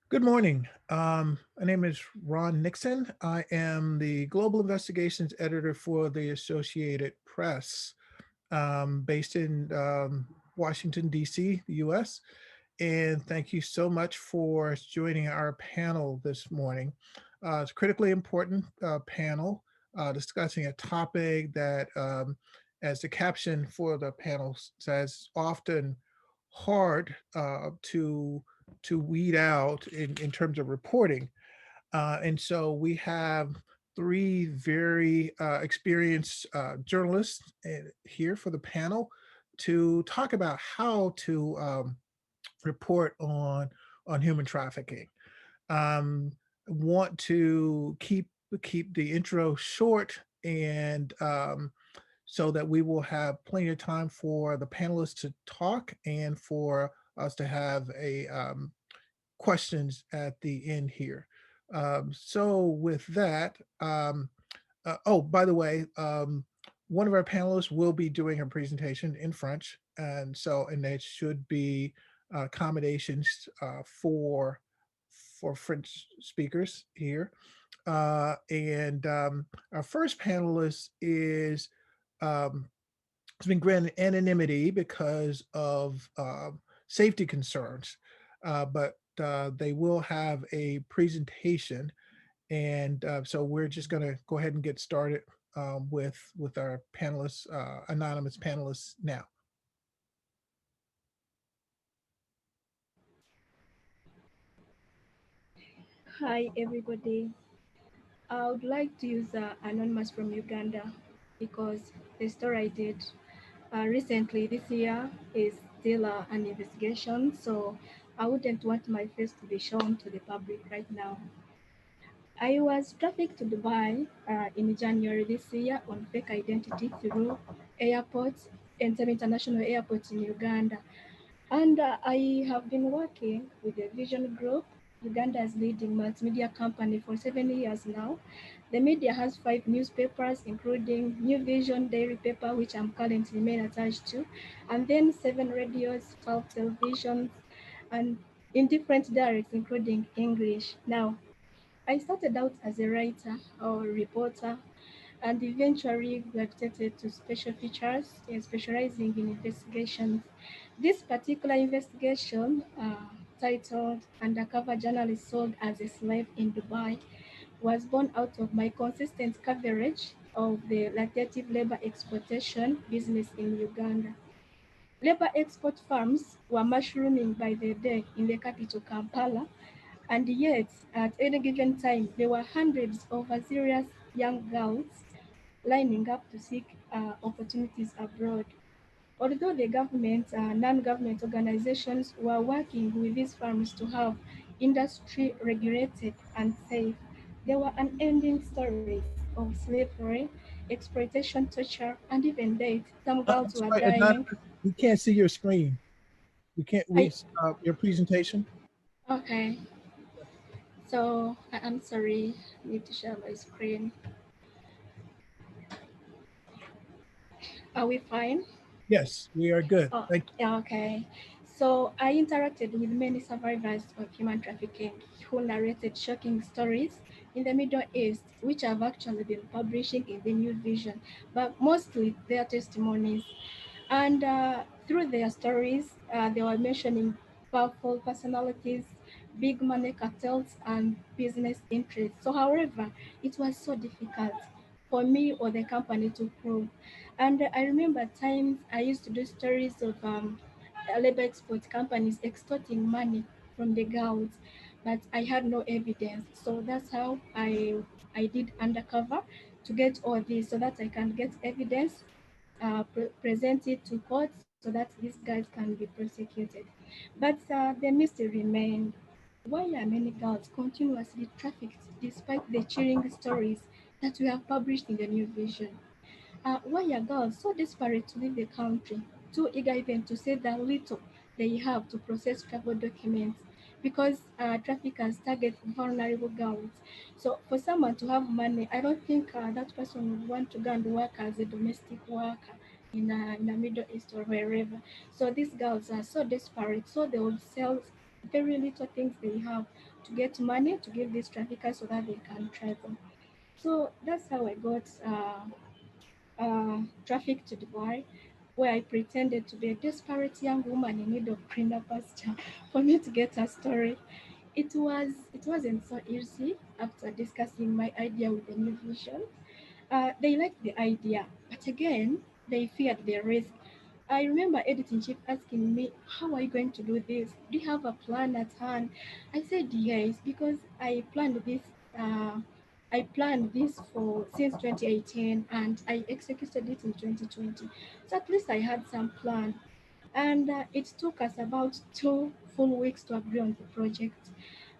Good morning. My name is Ron Nixon. I am the Global Investigations Editor for the Associated Press, based in Washington, D.C., the U.S. And thank you so much for joining our panel this morning. It's a critically important panel discussing a topic that, as the caption for the panel says, often hard to weed out in terms of reporting. And so we have three very experienced journalists here for the panel to talk about how to report on human trafficking. Um, want to keep the intro short and so that we will have plenty of time for the panelists to talk and for us to have a questions at the end here. So with that, oh, by the way, one of our panelists will be doing her presentation in French, and there should be accommodations for French speakers here. And Our first panelist is um, has been granted anonymity because of safety concerns, but they will have a presentation, and so we're just going to go ahead and get started with our panelists, anonymous panelists now. Hi, everybody. I would like to use Anonymous from Uganda because the story I did recently this year is still an investigation, so I wouldn't want my face to be shown to the public right now. I was trafficked to Dubai in January this year on fake identity through airports and some international airports in Uganda. And I have been working with the Vision Group, Uganda's leading multimedia company, for 7 years now. The media has 5 newspapers, including New Vision daily paper, which I'm currently main attached to, and then 7 radios, 12 televisions, and in different dialects, including English. Now, I started out as a writer or reporter and eventually gravitated to special features and specializing in investigations. This particular investigation, titled Undercover Journalist Sold as a Slave in Dubai, was born out of my consistent coverage of the lucrative labor exploitation business in Uganda. Labor export firms were mushrooming by the day in the capital Kampala, and yet at any given time there were hundreds of serious young girls lining up to seek opportunities abroad. Although the government and non-government organizations were working with these firms to have industry regulated and safe, there were unending stories of slavery, exploitation, torture, and even death. Some girls I'm were sorry, dying. we can't see your screen. We can't. I Your presentation. okay. So I'm sorry, I need to share my screen. Are we fine? Yes, we are good. Oh, Thank yeah, okay. So I interacted with many survivors of human trafficking who narrated shocking stories in the Middle East, which have actually been publishing in the New Vision, but mostly their testimonies. And through their stories, they were mentioning powerful personalities, big money cartels, and business interests. So, however, it was so difficult for me or the company to prove. And I remember times I used to do stories of labor export companies extorting money from the girls, but I had no evidence. So that's how I did undercover to get all this so that I can get evidence, present it to court so that these guys can be prosecuted. But the mystery remained. Why are many girls continuously trafficked despite the chilling stories that we have published in the New Vision? Why are girls so desperate to leave the country, too eager even to say the little they have to process travel documents? Because traffickers target vulnerable girls. So for someone to have money, I don't think that person would want to go and work as a domestic worker in the Middle East or wherever. So these girls are so desperate, so they would sell very little things they have to get money to give these traffickers so that they can travel. So that's how I got trafficked to Dubai, where I pretended to be a desperate young woman in need of greener pasture for me to get a story. It wasn't so easy after discussing my idea with the new vision. They liked the idea, but again, they feared the risk. I remember editing chief asking me, "How are you going to do this? Do you have a plan at hand?" I said yes because Uh, I planned this for since 2018 and I executed it in 2020. So at least I had some plan. And it took us about 2 full weeks to agree on the project.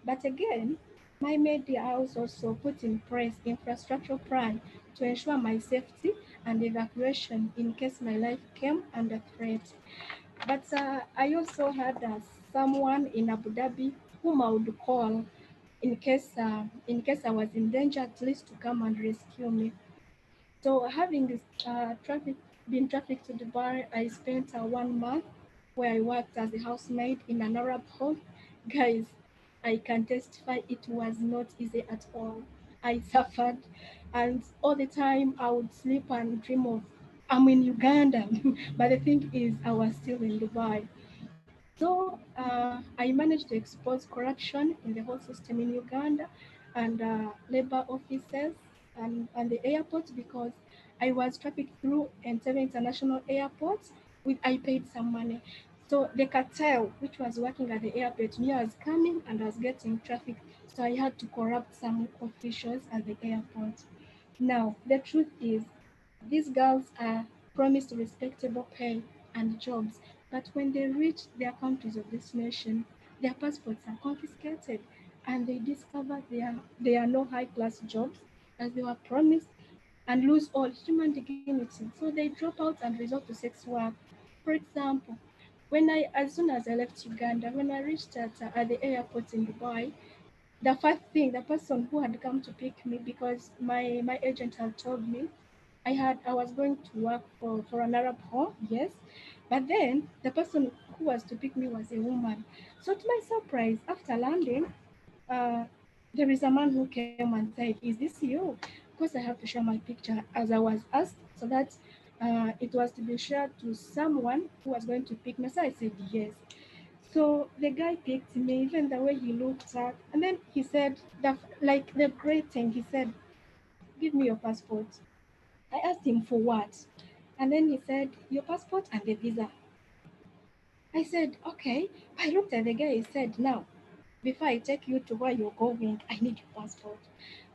But again, my media house also put in place infrastructure plan to ensure my safety and evacuation in case my life came under threat. But I also had someone in Abu Dhabi whom I would call in case I was in danger, at least to come and rescue me. So having this been trafficked to Dubai, I spent 1 month where I worked as a housemaid in an Arab home. Guys, I can testify it was not easy at all. I suffered, and all the time I would sleep and dream of I'm in Uganda, but the thing is I was still in Dubai. So I managed to expose corruption in the whole system in Uganda and labor offices and the airports because I was trafficked through Entebbe International Airport with I paid some money. So the cartel, which was working at the airport, knew I was coming and I was getting trafficked. So I had to corrupt some officials at the airport. Now, the truth is, these girls are promised respectable pay and jobs, but when they reach their countries of destination, their passports are confiscated and they discover there are no high class jobs as they were promised and lose all human dignity. So they drop out and resort to sex work. For example, as soon as I left Uganda, when I reached at the airport in Dubai, the first thing, the person who had come to pick me because my agent had told me I was going to work for an Arab home, yes. But then the person who was to pick me was a woman. So to my surprise, after landing, uh, there is a man who came and said, "Is this you?" Of course, I have to share my picture as I was asked, so that it was to be shared to someone who was going to pick me. So I said yes. So the guy picked me, even the way he looked at, and then he said, like the great thing, he said, "Give me your passport." I asked him for what? And then he said, "Your passport and the visa." I said, "Okay." I looked at the guy, he said, "Now, before I take you to where you're going, I need your passport."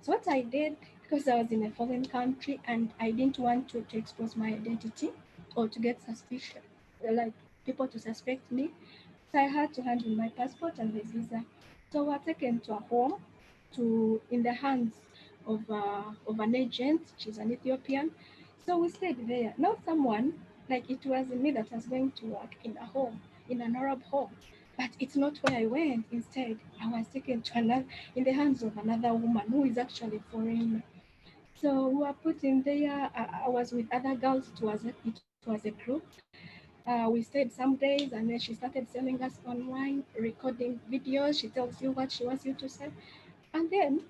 So what I did, because I was in a foreign country and I didn't want to expose my identity or to get suspicion, like people to suspect me. So I had to hand in my passport and the visa. So we were taken to a home in the hands of an agent. She's an Ethiopian. So we stayed there. Now someone like it was me that was going to work in a home, in an Arab home. But it's not where I went. Instead, I was taken to another in the hands of another woman who is actually foreign. So we were put in there. I was with other girls. It was a group. We stayed some days and then she started selling us online, recording videos. She tells you what she wants you to say. And then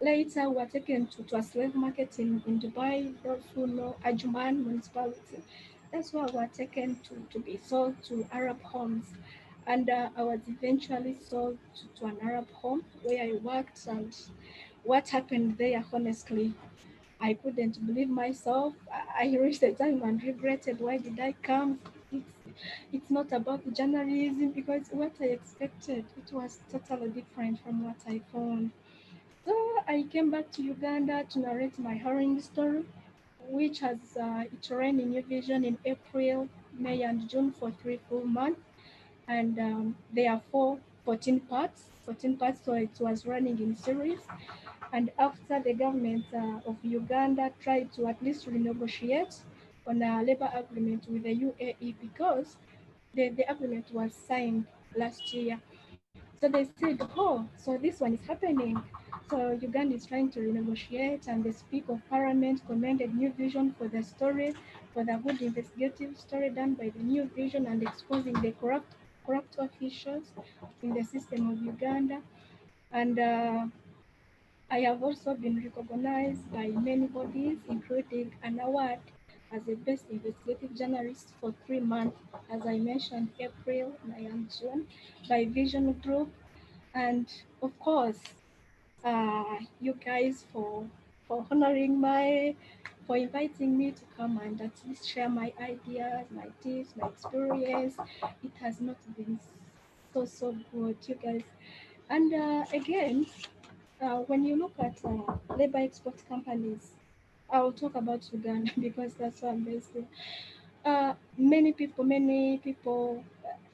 later we were taken to a slave market in Dubai, those who know Ajuman municipality. That's where we were taken to be sold to Arab homes. And I was eventually sold to an Arab home where I worked. And what happened there, honestly, I couldn't believe myself. I reached the time and regretted, why did I come? It's, it's not about the journalism because what I expected, it was totally different from what I found. So I came back to Uganda to narrate my harrowing story, which has it ran in New Vision in April, May, and June for 3 full months. And there are 14 parts, 14 parts, so it was running in series. And after the government of Uganda tried to at least renegotiate on a labor agreement with the UAE because the agreement was signed last year. So they said, "Oh, so this one is happening." So Uganda is trying to renegotiate, and the Speaker of Parliament commended New Vision for the story, for the good investigative story done by the New Vision and exposing the corrupt officials in the system of Uganda. And I have also been recognized by many bodies, including an award as a best investigative journalist for 3 months, as I mentioned, April, May, and June, by Vision Group. And of course, you guys for honoring for inviting me to come and at least share my ideas, my tips, my experience. It has not been so good, you guys. And again, when you look at labor export companies, I'll talk about Uganda because that's where I'm based in. Many people,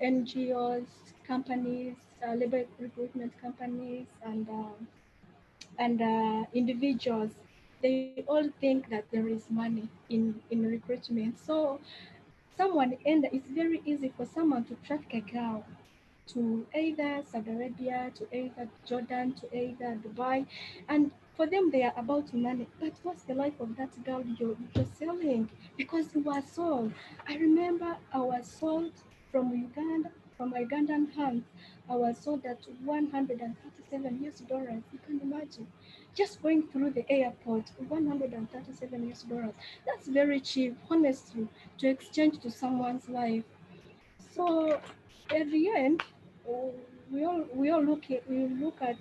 NGOs, companies, labor recruitment companies, and individuals, they all think that there is money in recruitment. So it's very easy for someone to traffic a girl to either Saudi Arabia, to either Jordan, to either Dubai. And for them, they are about money. But what's the life of that girl you're selling? Because we were sold. I remember I was sold from Uganda, from Ugandan hands. I was sold at 137 US dollars. You can imagine. Just going through the airport, 137 US dollars. That's very cheap, honestly, to exchange to someone's life. So at the end, uh, we look at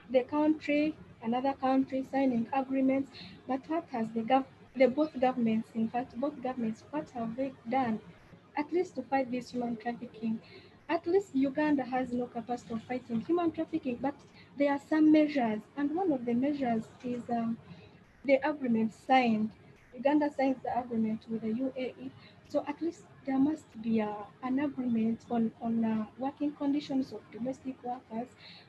the country, another country signing agreements, but what has the both governments, in fact, both governments, what have they done at least to fight this human trafficking? At least Uganda has no capacity of fighting human trafficking, but there are some measures, and one of the measures is the agreement signed. Uganda signs the agreement with the UAE. So at least there must be an agreement on working conditions of domestic workers.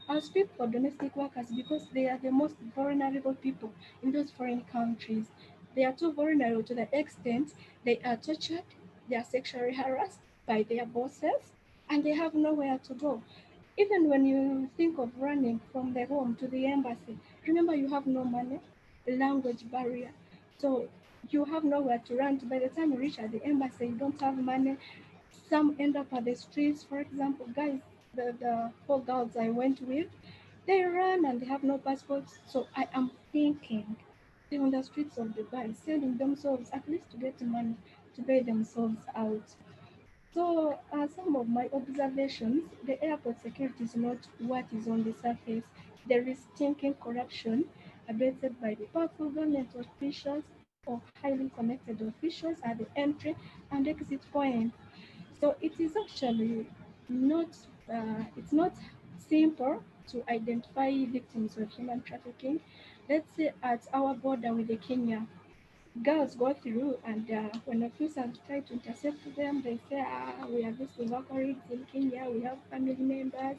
I'll speak for domestic workers because they are the most vulnerable people in those foreign countries. They are too vulnerable to the extent they are tortured, they are sexually harassed by their bosses, and they have nowhere to go. Even when you think of running from the home to the embassy, remember you have no money, language barrier. So you have nowhere to run to. By the time you reach at the embassy, you don't have money. Some end up at the streets. For example, guys, the four girls I went with, they run and they have no passports. So I am thinking they're on the streets of Dubai, selling themselves at least to get money to pay themselves out. So, some of my observations, the airport security is not what is on the surface. There is stinking corruption abetted by the powerful government officials or highly connected officials at the entry and exit point. So it is actually not, it's not simple to identify victims of human trafficking. Let's say at our border with the Kenya, girls go through, and when officers try to intercept them, they say, we are just with our colleagues in Kenya, we have family members.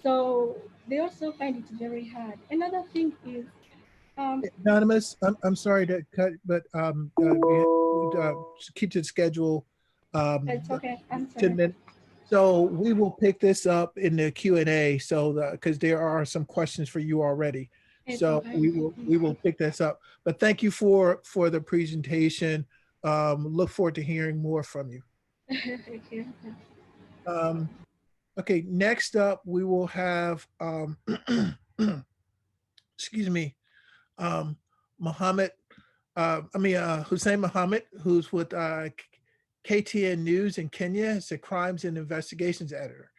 So they also find it very hard. Another thing is, um, Anonymous, I'm sorry to cut, but keep to the schedule. it's okay, I'm 10 sorry. minutes. So we will pick this up in the Q&A. So because there are some questions for you already. It's So okay. we will pick this up. But thank you for the presentation. Look forward to hearing more from you. Thank you. Um, okay, next up we will have excuse me, Mohammed, Hussein Mohammed, who's with KTN News in Kenya. It's a crimes and investigations editor.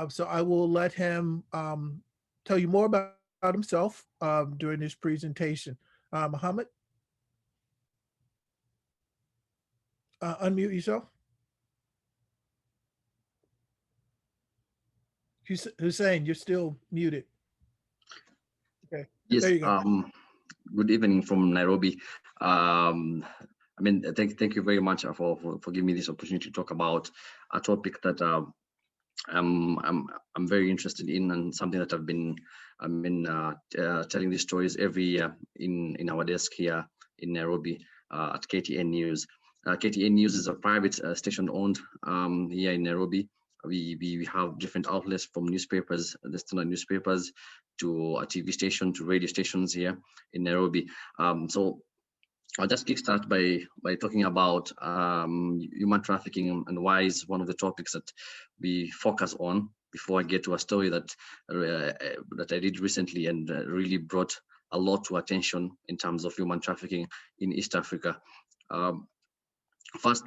So I will let him tell you more about himself during this presentation. Mohammed, unmute yourself. Hussein, you're still muted. Okay, Yes. there you go. Good evening from Nairobi. Thank you very much for giving me this opportunity to talk about a topic that I'm very interested in, and something that I've been telling these stories every year in our desk here in Nairobi at KTN News. KTN News is a private station owned here in Nairobi. We have different outlets from newspapers, the standard newspapers, to a TV station, to radio stations here in Nairobi. So I'll just kickstart by talking about human trafficking and why is one of the topics that we focus on before I get to a story that that I did recently and really brought a lot to attention in terms of human trafficking in East Africa. First,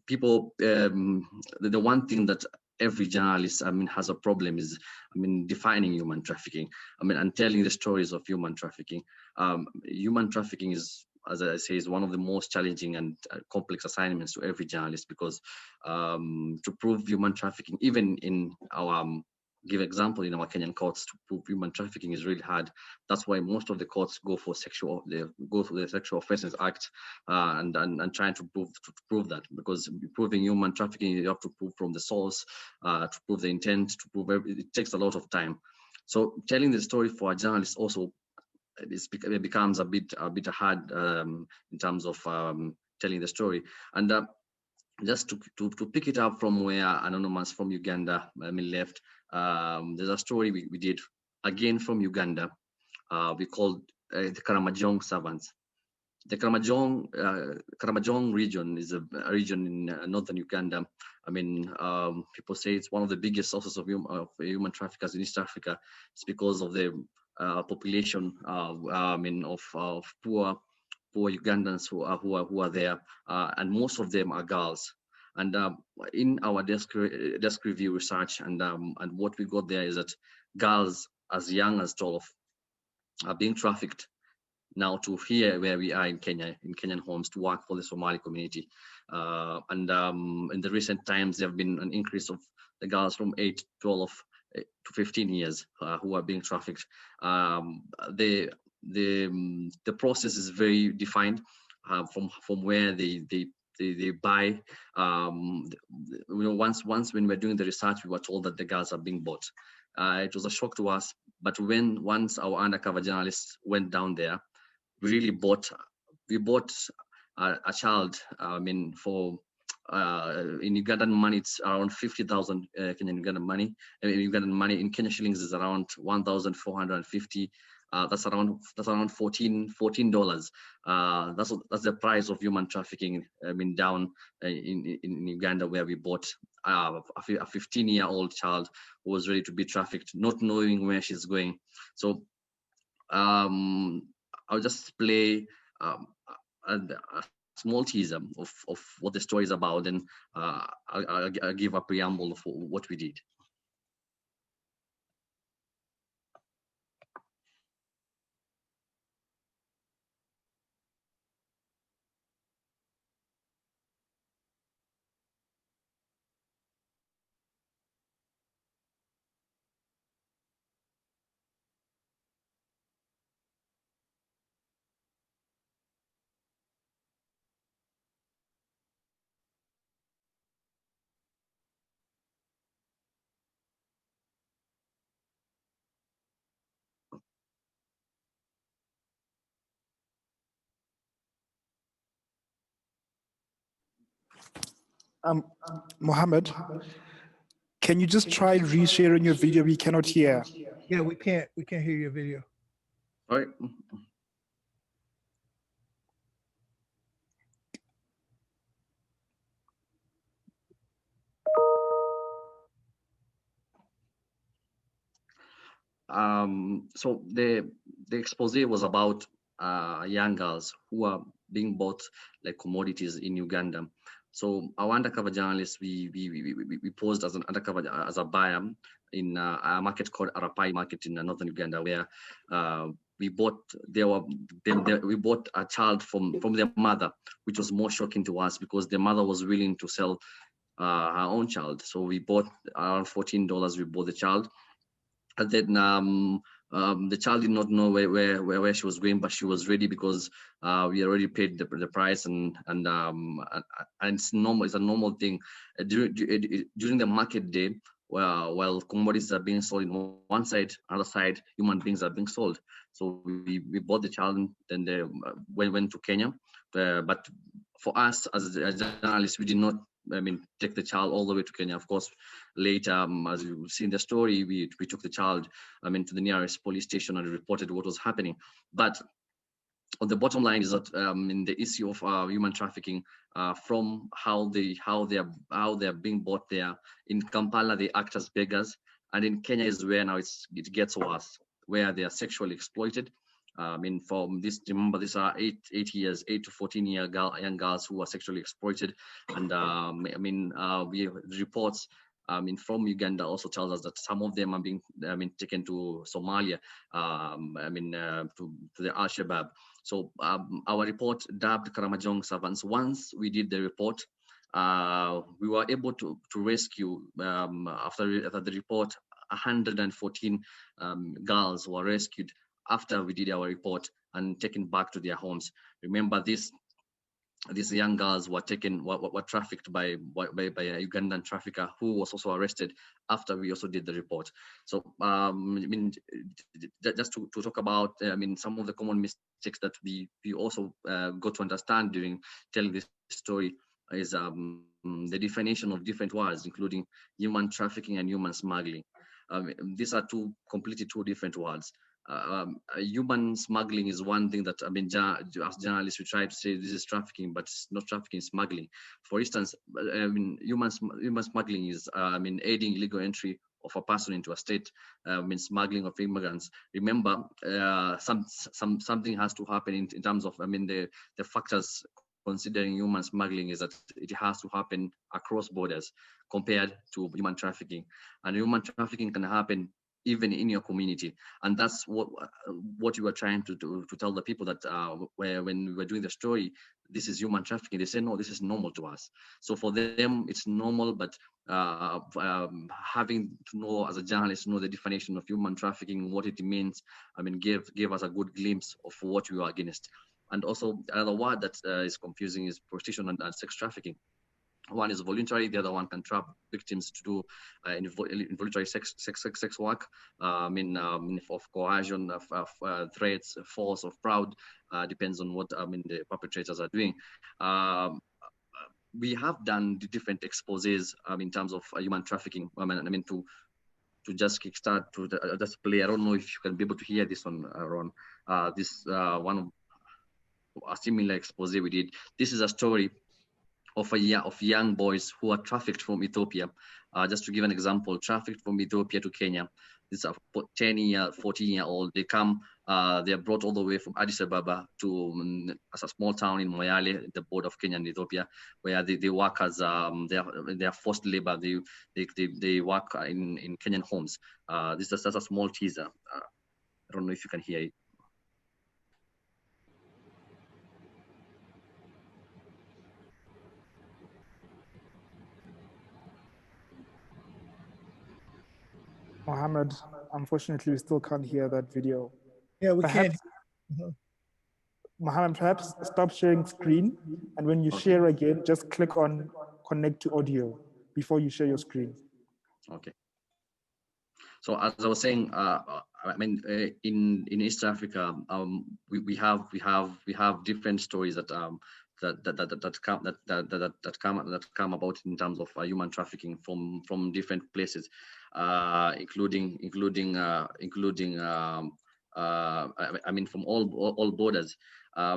people, the one thing that every journalist, has a problem is, defining human trafficking, and telling the stories of human trafficking. Human trafficking is, as I say, is one of the most challenging and complex assignments to every journalist, because to prove human trafficking, even in our give example in our Kenyan courts, to prove human trafficking is really hard. That's why most of the courts go for go through the Sexual Offences Act and trying to prove that, because proving human trafficking, you have to prove from the source, to prove the intent, to prove it takes a lot of time. So telling the story for a journalist also, it becomes a bit hard in terms of telling the story. And just to pick it up from where Anonymous from Uganda left, there's a story we did again from Uganda. We called the KARAMAJONG servants. The KARAMAJONG region is a region in northern Uganda. People say it's one of the biggest sources of human traffickers in East Africa. It's because of the population of poor Ugandans who are there, and most of them are girls. And in our desk review research, and what we got there is that girls as young as 12 are being trafficked now to here where we are in Kenya, in Kenyan homes, to work for the Somali community. And in the recent times, there have been an increase of the girls from 8, 12 to 15 years who are being trafficked. The process is very defined from where they buy. Once when we're doing the research, we were told that the girls are being bought. It was a shock to us, but once our undercover journalists went down there, we bought a child. For in Ugandan money, it's around 50,000 Kenyan Ugandan money. In Ugandan money, in Kenya shillings, is around 1,450. That's around $14. That's the price of human trafficking. Down in Uganda, where we bought a 15-year-old child who was ready to be trafficked, not knowing where she's going. So I'll just play a small teaser of what the story is about, and I'll give a preamble of what we did. Mohammed, can you just try resharing your video? We cannot hear. Yeah, we can't hear your video. All right. So the expose was about young girls who are being bought like commodities in Uganda. So our undercover journalists, we posed as an undercover as a buyer in a market called Arapai market in northern Uganda, where we bought we bought a child from their mother, which was more shocking to us because the mother was willing to sell her own child. So we bought around $14. We bought the child. And then the child did not know where she was going, but she was ready because we already paid the price, and it's normal. It's a normal thing during the market day. While commodities are being sold in one side, other side, human beings are being sold. So we bought the child, and then went to Kenya. But for us as a journalist, we did not take the child all the way to Kenya. Of course, later, as you've seen the story, we took the child to the nearest police station and reported what was happening. But on the bottom line is that in the issue of human trafficking, from how they are being bought there. In Kampala, they act as beggars, and in Kenya is where now it gets worse, where they are sexually exploited. From this, remember, these are 8 to 14-year young girls who are sexually exploited, and we reports from Uganda also tells us that some of them are being taken to Somalia, to the Al-Shabaab. So our report dubbed KARAMAJONG servants. Once we did the report, we were able to rescue, after the report, 114 girls were rescued after we did our report and taken back to their homes. Remember, these young girls were trafficked by a Ugandan trafficker who was also arrested after we also did the report. So just to talk about some of the common mistakes that we also got to understand during telling this story is the definition of different words, including human trafficking and human smuggling. These are completely two different words. Human smuggling is one thing that as journalists we try to say this is trafficking, but it's not trafficking, it's smuggling. For instance, human smuggling is aiding illegal entry of a person into a state, smuggling of immigrants. Remember, something has to happen in terms of the factors considering human smuggling is that it has to happen across borders compared to human trafficking, and human trafficking can happen even in your community. And that's what you were trying to tell the people that when we were doing the story, this is human trafficking. They say, no, this is normal to us. So for them, it's normal, but having to know as a journalist, know the definition of human trafficking, what it means, gave us a good glimpse of what we were against. And also another word that is confusing is prostitution and sex trafficking. One is voluntary, the other one can trap victims to do involuntary sex work, of coercion, of threats, force, of fraud, depends on what the perpetrators are doing. We have done the different exposés in terms of human trafficking. To just kickstart, to just play. I don't know if you can be able to hear this one, Ron. This one of a similar expose we did. This is a story of young boys who are trafficked from Ethiopia. Just to give an example, trafficked from Ethiopia to Kenya. These are 10-year, 14-year-old. They come, they are brought all the way from Addis Ababa to a small town in Moyale, the border of Kenya and Ethiopia, where they work as they are forced labor. They work in Kenyan homes. This is just a small teaser. I don't know if you can hear it. Mohammed, unfortunately, we still can't hear that video. Yeah, we can't. Mohammed, perhaps stop sharing screen, and when you share again, just click on connect to audio before you share your screen. Okay. So as I was saying, in East Africa, we have different stories that come about in terms of human trafficking from different places, including from all borders. I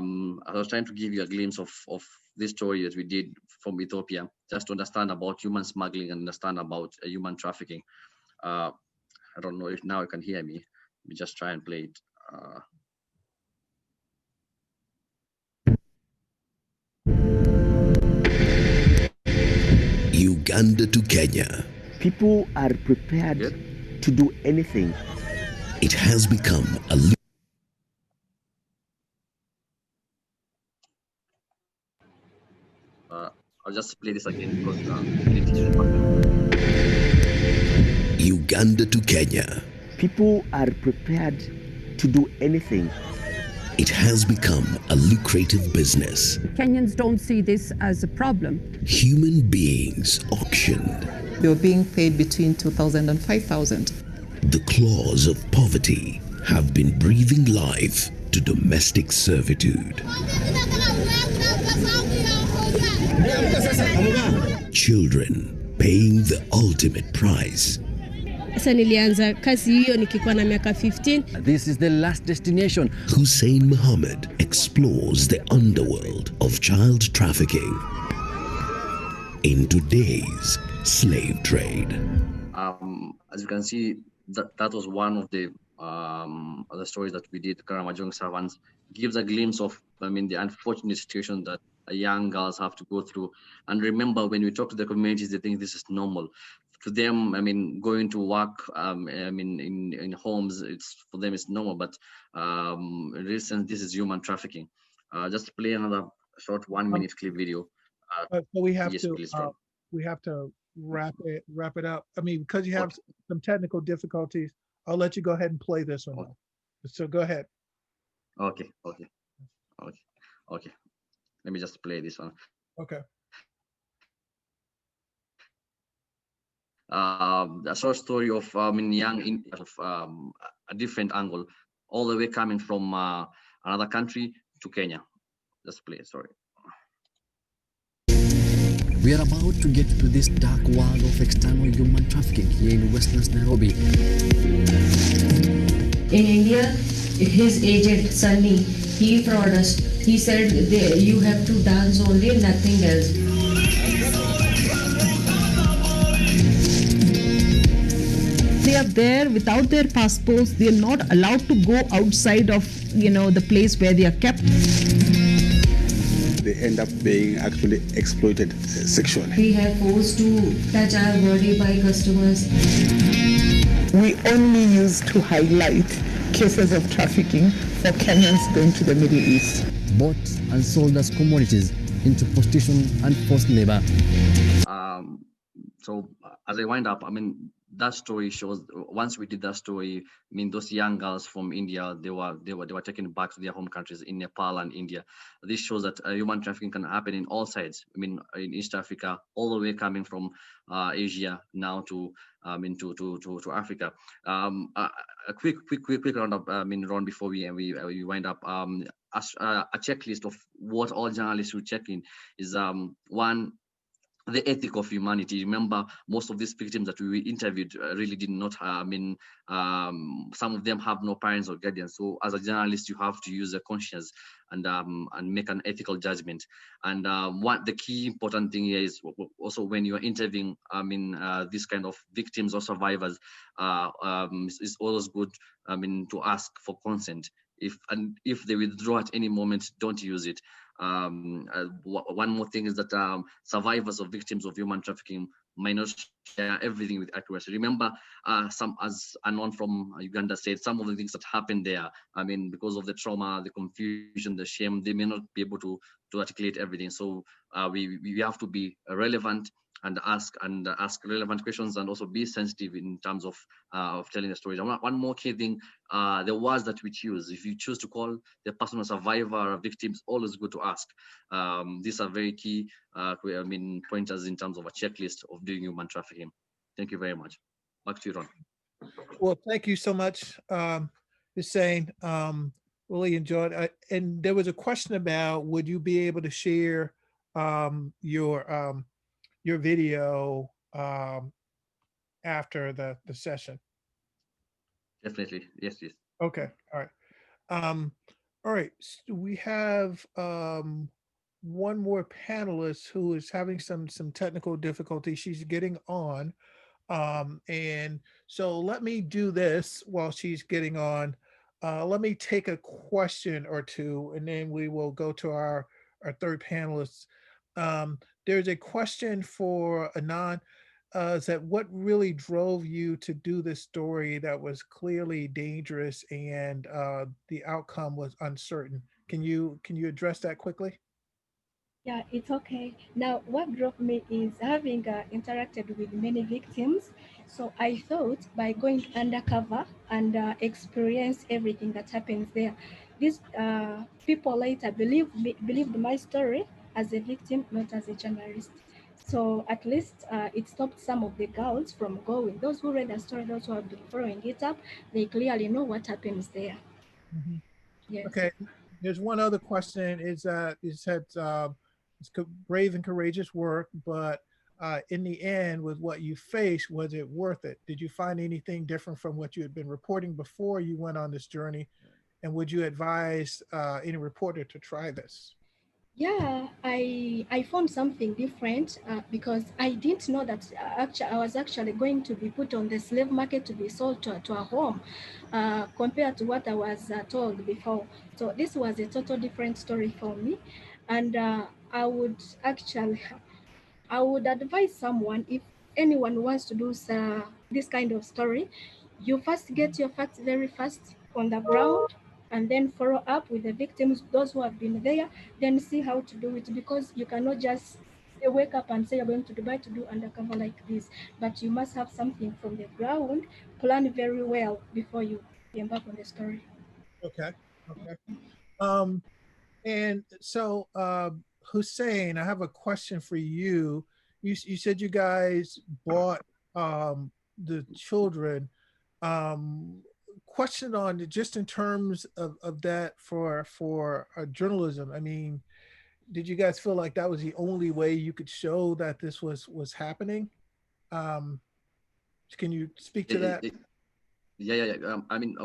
was trying to give you a glimpse of this story that we did from Ethiopia, just to understand about human smuggling and understand about human trafficking. I don't know if now you can hear me. Let me just try and play it. Uganda to Kenya. People are prepared to do anything. It has become a... I'll just play this again because Uganda to Kenya. People are prepared to do anything. It has become a lucrative business. Kenyans don't see this as a problem. Human beings auctioned. They were being paid between 2,000 and 5,000. The claws of poverty have been breathing life to domestic servitude. Children paying the ultimate price. Sasa nilianza kazi hiyo nikikuwa na miaka 15. This is the last destination. Hussein Muhammad explores the underworld of child trafficking in today's slave trade. As you can see, that was one of the other stories that we did. KARAMAJONG Servants gives a glimpse of, the unfortunate situation that young girls have to go through. And remember, when we talk to the communities, they think this is normal. To them, going to work, in homes, for them it's normal. But in real sense, this is human trafficking. Just play another short 1 minute clip video. So we have yes, to please, Ron. we have to wrap it up. Because you have some technical difficulties, I'll let you go ahead and play this one. Okay. So go ahead. Okay. Let me just play this one. Okay. A short story of young a different angle, all the way coming from another country to Kenya. Just play it, sorry. We are about to get to this dark world of external human trafficking here in Western Nairobi. In India, his agent, Sunny, he frauded us. He said you have to dance only, nothing else. They are there without their passports. They are not allowed to go outside of, the place where they are kept. They end up being actually exploited sexually. We have forced to touch our body by customers. We only use to highlight cases of trafficking for Kenyans going to the Middle East. Bought and sold as commodities into prostitution and forced labor. So as I wind up, that story shows, once we did that story, those young girls from India, they were taken back to their home countries in Nepal and India. This shows that human trafficking can happen in all sides. In East Africa, all the way coming from Asia now to Africa. A quick roundup, Ron, before we wind up. A checklist of what all journalists should check in is one, the ethic of humanity. Remember, most of these victims that we interviewed really did not, some of them have no parents or guardians. So as a journalist, you have to use a conscience and make an ethical judgment. And what the key important thing here is also when you are interviewing, this kind of victims or survivors, it's always good, to ask for consent. If they withdraw at any moment, don't use it. One more thing is that survivors or victims of human trafficking might not share everything with accuracy. Remember, as Anon from Uganda said, some of the things that happened there, because of the trauma, the confusion, the shame, they may not be able to articulate everything. So we have to be relevant and ask relevant questions, and also be sensitive in terms of telling the story. One more key thing, the words that we choose. If you choose to call the person a survivor or a victim, it's always good to ask. These are very key pointers in terms of a checklist of doing human trafficking. Thank you very much. Back to you, Ron. Well, thank you so much, Hussein. Really enjoyed it. And there was a question about, would you be able to share your video after the session? Definitely, yes. Okay, all right. All right, so we have one more panelist who is having some technical difficulty. She's getting on, and so let me do this while she's getting on. Let me take a question or two, and then we will go to our third panelist. There's a question for Anon. Is that what really drove you to do this story that was clearly dangerous and the outcome was uncertain? Can you address that quickly? Yeah, it's okay. Now, what drove me is having interacted with many victims. So I thought by going undercover and experience everything that happens there, these people later believed my story as a victim, not as a journalist. So at least it stopped some of the girls from going. Those who read the story, those who have been following it up, they clearly know what happens there. Mm-hmm. Yes. Okay. There's one other question. Is that it's brave and courageous work, but in the end, with what you faced, was it worth it? Did you find anything different from what you had been reporting before you went on this journey? And would you advise any reporter to try this? Yeah, I found something different because I didn't know that actually I was actually going to be put on the slave market to be sold to a home compared to what I was told before. So this was a total different story for me, and I would advise someone, if anyone wants to do this kind of story, you first get your facts very fast on the ground and then follow up with the victims, those who have been there, then see how to do it, because you cannot just wake up and say you're going to Dubai to do undercover like this, but you must have something from the ground, plan very well before you embark on the story. Okay. Okay. And so, Hussein, I have a question for you. You said you guys bought the children. Question on just in terms of that for journalism. I mean, did you guys feel like that was the only way you could show that this was happening? Um, can you speak to that? Yeah. I mean,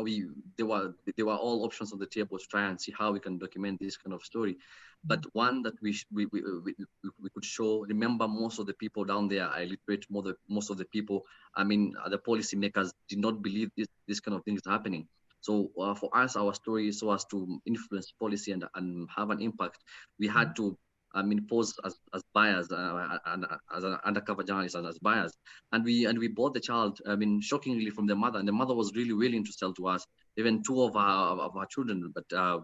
there were all options on the table to try and see how we can document this kind of story. But one that we could show. Remember, most of the people down there are illiterate. Most of the people, I mean, the policymakers did not believe this kind of thing is happening. So for us, our story is so as to influence policy and have an impact. We had to, I mean, pose as buyers and as an undercover journalist and as buyers, and we bought the child. I mean, shockingly from the mother, and the mother was really willing to sell to us, even two of our children. But I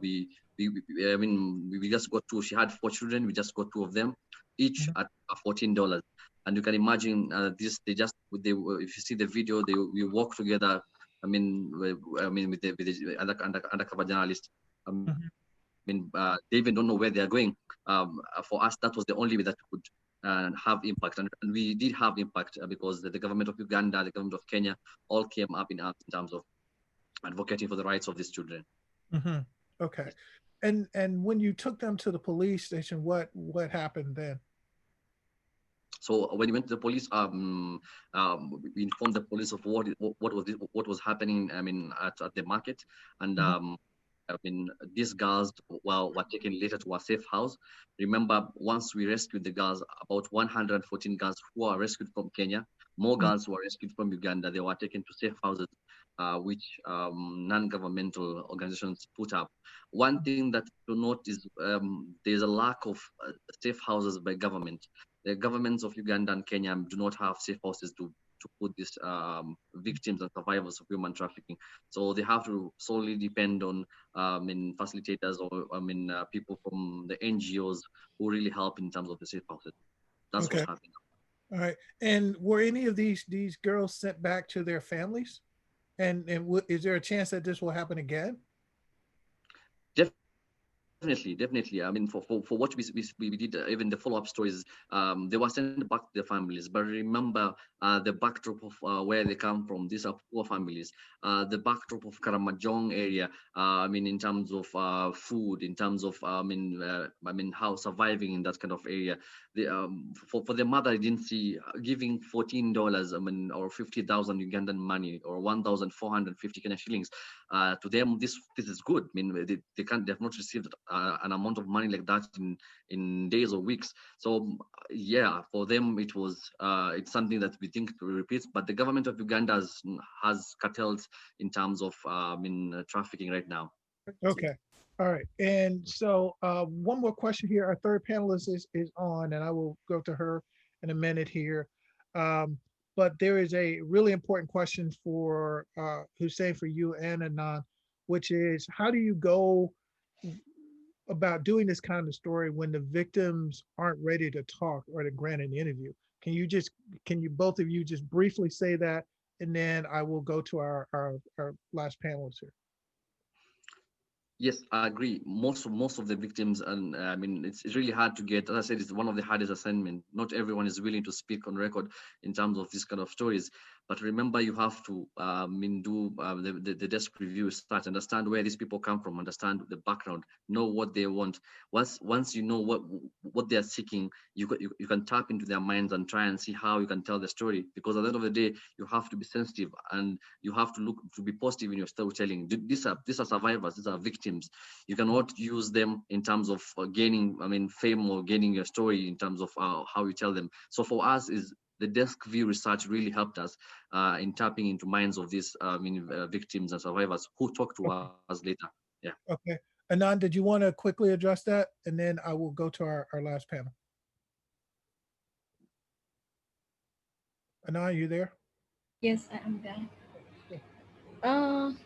mean, we just got two. She had 4 children. We just got 2 of them, each at $14. And you can imagine if you see the video, we walk together. I mean, with the undercover journalist. I mean, they even don't know where they are going. For us, that was the only way that we could have impact, and we did have impact because the government of Uganda, the government of Kenya, all came up in arms in terms of advocating for the rights of these children. Okay, and when you took them to the police station, what happened then? So when we went to the police, we informed the police of what was happening. I mean, at the market, and I mean, these girls were taken later to a safe house. Remember, once we rescued the girls, about 114 girls who were rescued from Kenya, more girls were rescued from Uganda. They were taken to safe houses, which non-governmental organizations put up. One thing that to note is there's a lack of safe houses by government. The governments of Uganda and Kenya do not have safe houses to put these victims and survivors of human trafficking. So they have to solely depend on facilitators or people from the NGOs who really help in terms of the safe houses. That's what's happening. All right. And were any of these girls sent back to their families? And is there a chance that this will happen again? Definitely. I mean, for what we did, even the follow-up stories, they were sent back to their families. But remember, the backdrop of where they come from. These are poor families. The backdrop of KARAMAJONG area. I mean, in terms of food, in terms of how surviving in that kind of area. For the mother, I didn't see giving $14. I mean, or 50,000 Ugandan money, or 1,450 Kenya shillings. To them, this is good. I mean, they have not received an amount of money like that in days or weeks. So yeah, for them it was it's something that we think to repeat. But the government of Uganda has cartels in terms of trafficking right now. Okay. All right. And so one more question here. Our third panelist is on, and I will go to her in a minute here. But there is a really important question for Hussein, for you and Anon, which is, how do you go about doing this kind of story when the victims aren't ready to talk or to grant an interview? Can you both of you just briefly say that, and then I will go to our last panelist here. Yes, I agree. Most of the victims, and I mean, it's really hard to get. As I said, it's one of the hardest assignment. Not everyone is willing to speak on record in terms of this kind of stories. But remember, you have to do the desk review, start understand where these people come from, understand the background, know what they want. Once you know what they are seeking, you can tap into their minds and try and see how you can tell the story. Because at the end of the day, you have to be sensitive and you have to look to be positive in your storytelling. These are survivors, these are victims. You cannot use them in terms of gaining, fame or gaining your story in terms of how you tell them. So for us, is the desk view research really helped us in tapping into minds of these victims and survivors who talk to us later. Yeah. Okay. Anon, did you want to quickly address that? And then I will go to our last panel. Anon, you there? Yes, I am there.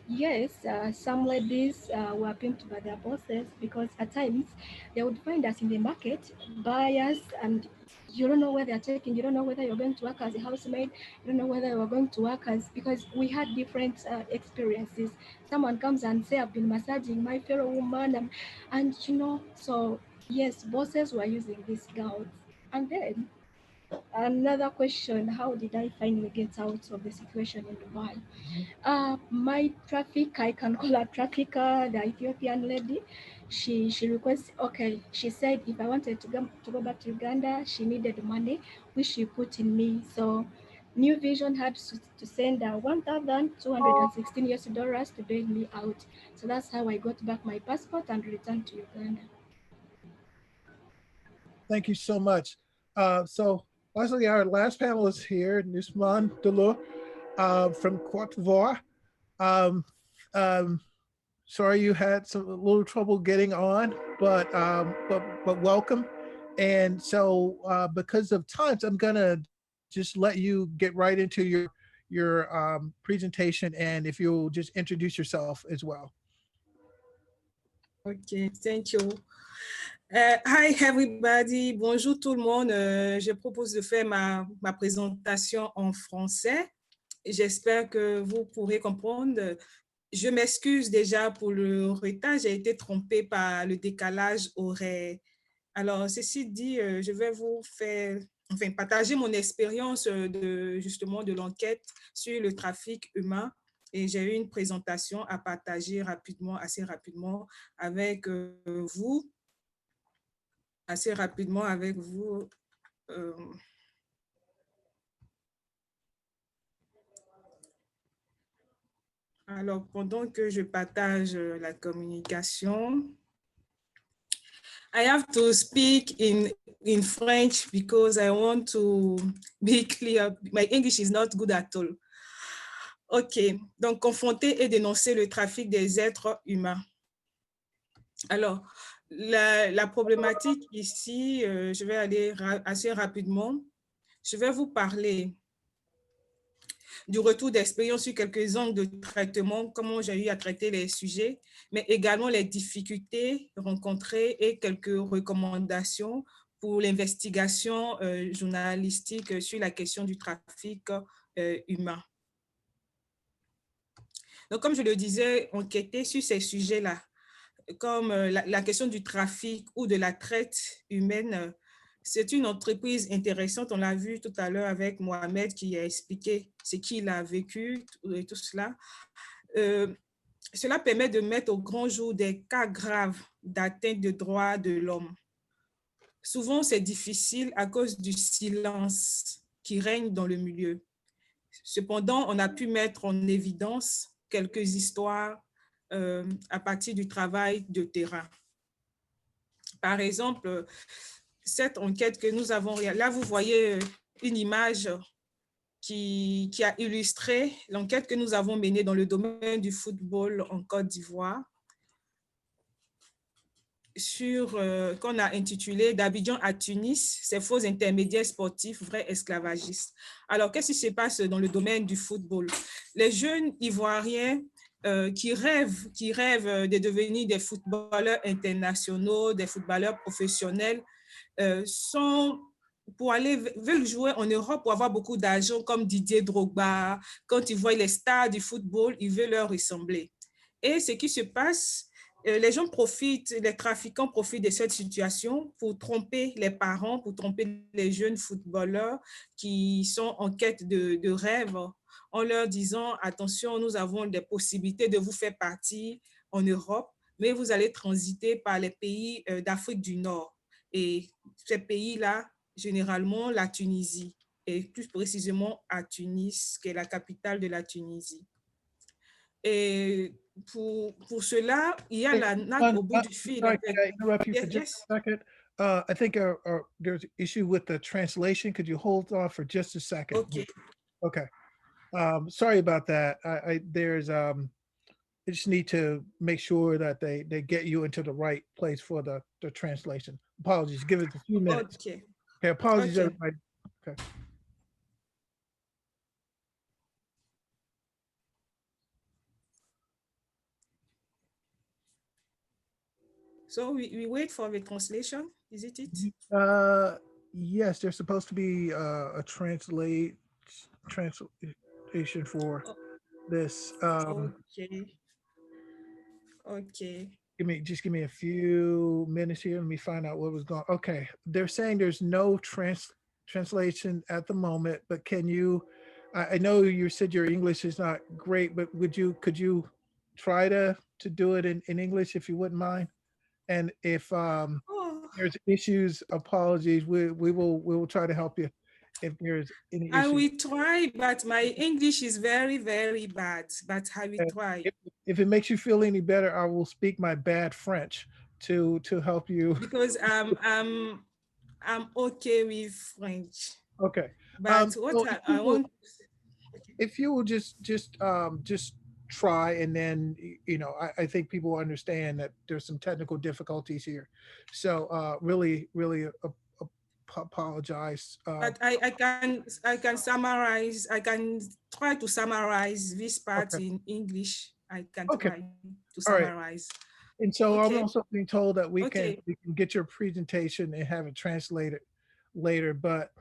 Yes, some ladies were pimped by their bosses because at times they would find us in the market, buyers, and you don't know where they're taking, you don't know whether you're going to work as a housemaid, you don't know whether you're going to work as, because we had different experiences. Someone comes and say, I've been massaging my fellow woman, and so yes, bosses were using these girls. And then another question, how did I finally get out of the situation in Dubai? My traffic, I can call her trafficker, the Ethiopian lady. She requests, okay, she said if I wanted to go back to Uganda, she needed money, which she put in me. So New Vision had to send her $1,216 to bail me out. So that's how I got back my passport and returned to Uganda. Thank you so much. So lastly, our last panelist here, Nusman Delo from Cote d'Ivoire. Sorry you had a little trouble getting on, but welcome. And so because of times, I'm gonna just let you get right into your presentation, and if you'll just introduce yourself as well. Okay, thank you. Hi everybody, bonjour tout le monde. Je propose de faire ma présentation en français. J'espère que vous pourrez comprendre. Je m'excuse déjà pour le retard, j'ai été trompée par le décalage horaire. Alors, ceci dit, je vais vous partager mon expérience justement de l'enquête sur le trafic humain. Et j'ai eu une présentation à partager assez rapidement avec vous. Alors, pendant que je partage la communication, I have to speak in French because I want to be clear. My English is not good at all. OK, donc confronter et dénoncer le trafic des êtres humains. Alors, la problématique ici, je vais aller assez rapidement. Je vais vous parler du retour d'expérience sur quelques angles de traitement, comment j'ai eu à traiter les sujets, mais également les difficultés rencontrées et quelques recommandations pour l'investigation journalistique sur la question du trafic humain. Donc, comme je le disais, enquêter sur ces sujets-là, comme la question du trafic ou de la traite humaine, c'est une entreprise intéressante. On l'a vu tout à l'heure avec Mohamed qui a expliqué ce qu'il a vécu et tout cela. Cela permet de mettre au grand jour des cas graves d'atteinte des droits de l'homme. Souvent, c'est difficile à cause du silence qui règne dans le milieu. Cependant, on a pu mettre en évidence quelques histoires à partir du travail de terrain. Par exemple, cette enquête que nous avons réalisée, là vous voyez une image qui a illustré l'enquête que nous avons menée dans le domaine du football en Côte d'Ivoire, qu'on a intitulé « D'Abidjan à Tunis, ces faux intermédiaires sportifs, vrais esclavagistes ». Alors, qu'est-ce qui se passe dans le domaine du football? Les jeunes Ivoiriens qui rêvent de devenir des footballeurs internationaux, des footballeurs professionnels, veulent jouer en Europe pour avoir beaucoup d'argent, comme Didier Drogba. Quand ils voient les stars du football, ils veulent leur ressembler. Et ce qui se passe, les gens profitent, les trafiquants profitent de cette situation pour tromper les parents, pour tromper les jeunes footballeurs qui sont en quête de rêves, en leur disant, attention, nous avons des possibilités de vous faire partir en Europe, mais vous allez transiter par les pays d'Afrique du Nord. Et ces pays-là, généralement, la Tunisie, et plus précisément à Tunis, qui est la capitale de la Tunisie. Et pour cela, il y a la natte au bout du fil. Sorry, can I interrupt you for just a second? I think there's an issue with the translation. Could you hold on for just a second? Okay. Okay. Sorry about that. I just need to make sure that they get you into the right place for the translation. Apologies. Give it a few minutes. Okay. Okay. Apologies, Okay. everybody. Okay. So we wait for the translation, is it? Yes, there's supposed to be a translation for this. Okay. Okay. Just give me a few minutes here. Let me find out what was going on. Okay. They're saying there's no translation at the moment, but can you, I know you said your English is not great, but could you try to do it in English if you wouldn't mind? And if there's issues, apologies, we will try to help you if there's any issues. I will try, but my English is very, very bad, but I will try. If it makes you feel any better, I will speak my bad French to help you. Because I'm okay with French. Okay. But what I want, if you will just try, and then I think people will understand that there's some technical difficulties here. So really apologize. But I can summarize. I can try to summarize this part in English. I can try to summarize. Right. And so I'm also being told that we can get your presentation and have it translated later. But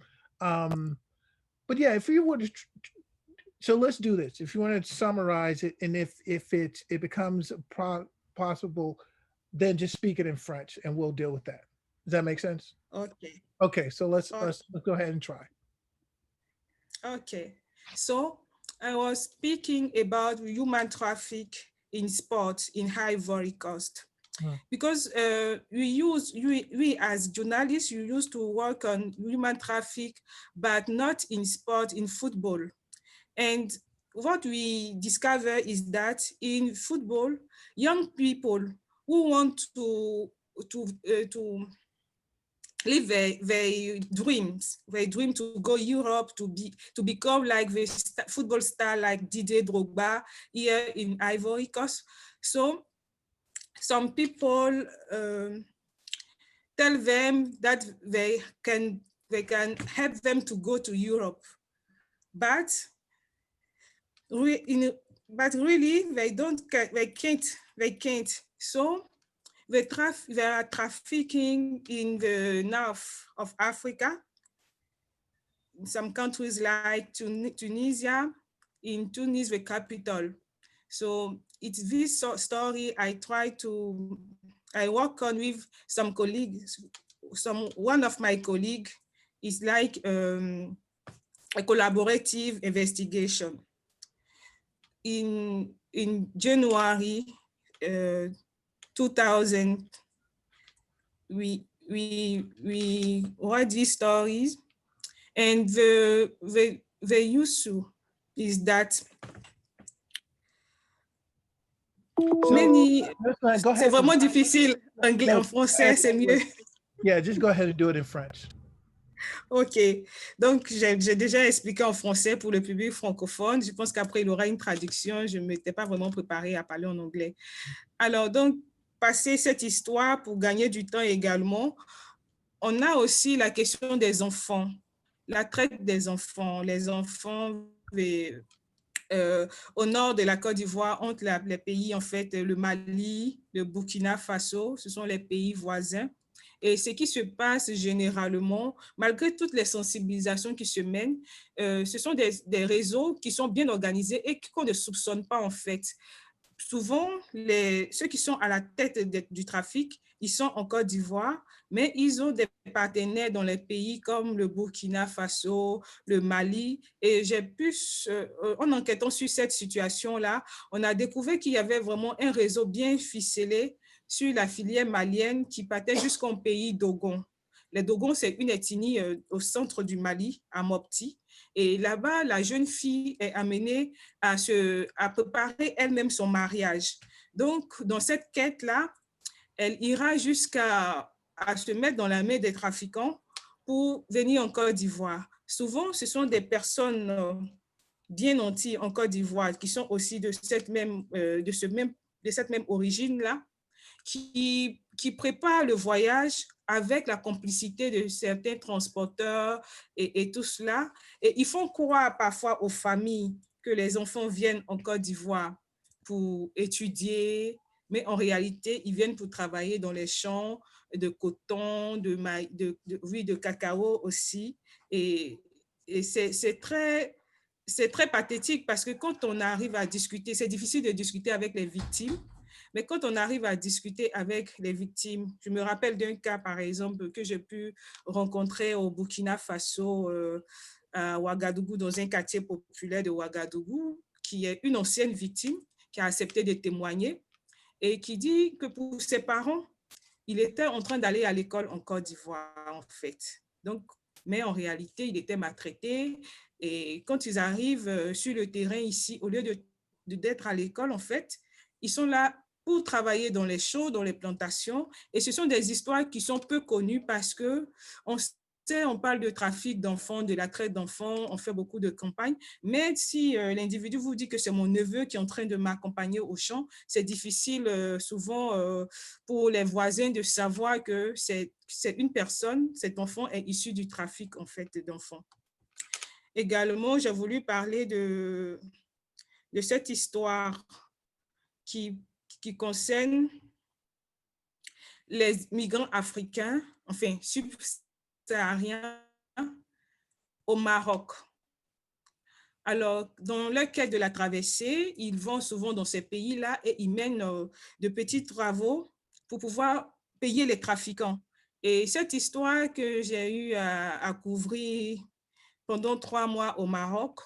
yeah, if you would, so let's do this. If you want to summarize it, and if it becomes possible, then just speak it in French, and we'll deal with that. Does that make sense? Okay. Okay, so let's go ahead and try. Okay, so I was speaking about human traffic in sport in Ivory Coast. Because we as journalists, we used to work on human traffic, but not in sport, in football. And what we discover is that in football, young people who want to live their dreams. They dream to go Europe, to become like the football star like Didier Drogba here in Ivory Coast. So some people tell them that they can help them to go to Europe, but really they can't. So they are trafficking in the north of Africa, in some countries like Tunisia, in Tunis, the capital. So it's this story I work on with some colleagues. One of my colleagues is like a collaborative investigation. In January 2000, we write these stories, and the issue is that c'est vraiment difficile. Anglais, en français, c'est mieux. Yeah, just go ahead and do it in French. Ok, donc j'ai déjà expliqué en français pour le public francophone. Je pense qu'après il y aura une traduction. Je ne m'étais pas vraiment préparée à parler en anglais. Alors donc, passer cette histoire pour gagner du temps également, on a aussi la question des enfants, la traite des enfants, les enfants au nord de la Côte d'Ivoire, entre les pays, en fait, le Mali, le Burkina Faso, ce sont les pays voisins. Et ce qui se passe généralement, malgré toutes les sensibilisations qui se mènent, ce sont des réseaux qui sont bien organisés et qu'on ne soupçonne pas, en fait. souvent, ceux qui sont à la tête du trafic, ils sont en Côte d'Ivoire, mais ils ont des partenaires dans les pays comme le Burkina Faso, le Mali. Et en enquêtant sur cette situation-là, on a découvert qu'il y avait vraiment un réseau bien ficelé sur la filière malienne qui partait jusqu'au pays Dogon. Les Dogons, c'est une ethnie au centre du Mali, à Mopti. Et là-bas, la jeune fille est amenée à préparer elle-même son mariage. Donc, dans cette quête-là, elle ira jusqu'à se mettre dans la main des trafiquants pour venir en Côte d'Ivoire. Souvent, ce sont des personnes bien nanties en Côte d'Ivoire qui sont aussi de cette même origine-là, qui préparent le voyage avec la complicité de certains transporteurs et tout cela. Et ils font croire parfois aux familles que les enfants viennent en Côte d'Ivoire pour étudier, mais en réalité, ils viennent pour travailler dans les champs de coton, de cacao aussi. Et c'est très pathétique parce que quand on arrive à discuter, c'est difficile de discuter avec les victimes, mais quand on arrive à discuter avec les victimes, je me rappelle d'un cas, par exemple, que j'ai pu rencontrer au Burkina Faso, à Ouagadougou, dans un quartier populaire de Ouagadougou, qui est une ancienne victime qui a accepté de témoigner et qui dit que pour ses parents, il était en train d'aller à l'école en Côte d'Ivoire, en fait. Donc, mais en réalité, il était maltraité. Et quand ils arrivent sur le terrain ici, au lieu d'être à l'école, en fait, ils sont là pour travailler dans les champs, dans les plantations. Et ce sont des histoires qui sont peu connues parce on parle de trafic d'enfants, de la traite d'enfants, on fait beaucoup de campagnes, mais si l'individu vous dit que c'est mon neveu qui est en train de m'accompagner au champ, c'est difficile souvent pour les voisins de savoir que c'est une personne, cet enfant est issu du trafic en fait d'enfants. Également, j'ai voulu parler de cette histoire qui concerne les migrants africains, enfin subsahariens, au Maroc. Alors, dans le cadre de la traversée, ils vont souvent dans ces pays-là et ils mènent de petits travaux pour pouvoir payer les trafiquants. Et cette histoire que j'ai eu à couvrir pendant 3 mois au Maroc,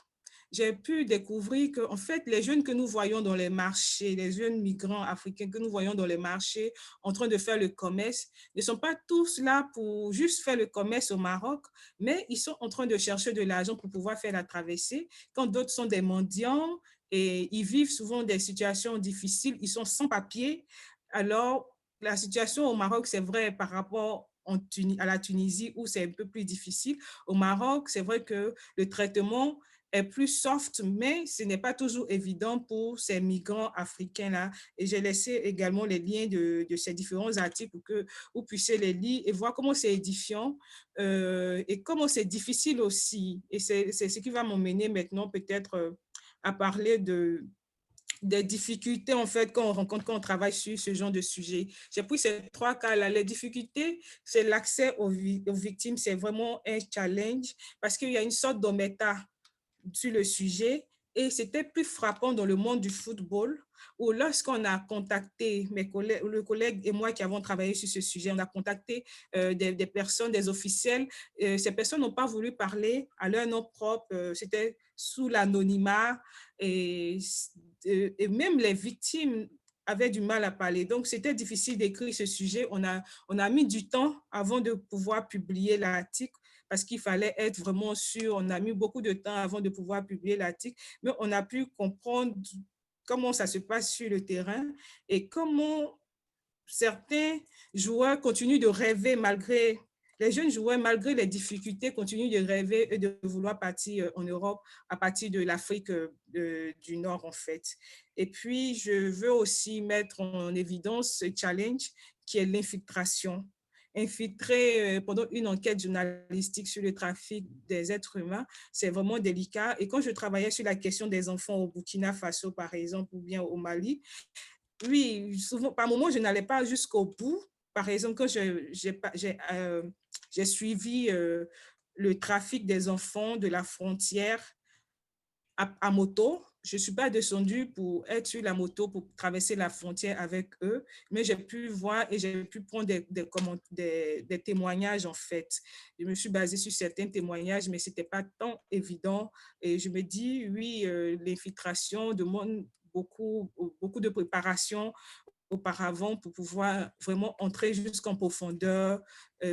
j'ai pu découvrir que, en fait, les jeunes que nous voyons dans les marchés, les jeunes migrants africains que nous voyons dans les marchés en train de faire le commerce, ne sont pas tous là pour juste faire le commerce au Maroc, mais ils sont en train de chercher de l'argent pour pouvoir faire la traversée, quand d'autres sont des mendiants et ils vivent souvent des situations difficiles, ils sont sans papier. Alors, la situation au Maroc, c'est vrai par rapport à la Tunisie où c'est un peu plus difficile. Au Maroc, c'est vrai que le traitement est plus soft, mais ce n'est pas toujours évident pour ces migrants africains-là. Et j'ai laissé également les liens de ces différents articles pour que vous puissiez les lire et voir comment c'est édifiant et comment c'est difficile aussi. Et c'est ce qui va m'emmener maintenant peut-être à parler des difficultés en fait qu'on rencontre quand on travaille sur ce genre de sujet. J'ai pris ces 3 cas-là. Les difficultés, c'est l'accès aux victimes, c'est vraiment un challenge parce qu'il y a une sorte d'omerta sur le sujet et c'était plus frappant dans le monde du football où lorsqu'on a contacté le collègue et moi qui avons travaillé sur ce sujet, on a contacté des personnes, des officiels. Ces personnes n'ont pas voulu parler à leur nom propre, c'était sous l'anonymat et même les victimes avaient du mal à parler. Donc, c'était difficile d'écrire ce sujet. On a mis du temps avant de pouvoir publier l'article parce qu'il fallait être vraiment sûr. On a mis beaucoup de temps avant de pouvoir publier l'article, mais on a pu comprendre comment ça se passe sur le terrain et comment certains joueurs continuent de rêver malgré, les jeunes joueurs, malgré les difficultés, continuent de rêver et de vouloir partir en Europe à partir de l'Afrique du Nord, en fait. Et puis, je veux aussi mettre en évidence ce challenge qui est l'infiltration. Infiltrer pendant une enquête journalistique sur le trafic des êtres humains, c'est vraiment délicat. Et quand je travaillais sur la question des enfants au Burkina Faso, par exemple, ou bien au Mali, oui, souvent, par moments, je n'allais pas jusqu'au bout. Par exemple, quand j'ai suivi le trafic des enfants de la frontière à moto. Je ne suis pas descendue pour être sur la moto pour traverser la frontière avec eux, mais j'ai pu voir et j'ai pu prendre des témoignages en fait. Je me suis basée sur certains témoignages, mais ce n'était pas tant évident. Et je me dis, oui, l'infiltration demande beaucoup de préparation auparavant pour pouvoir vraiment entrer jusqu'en profondeur,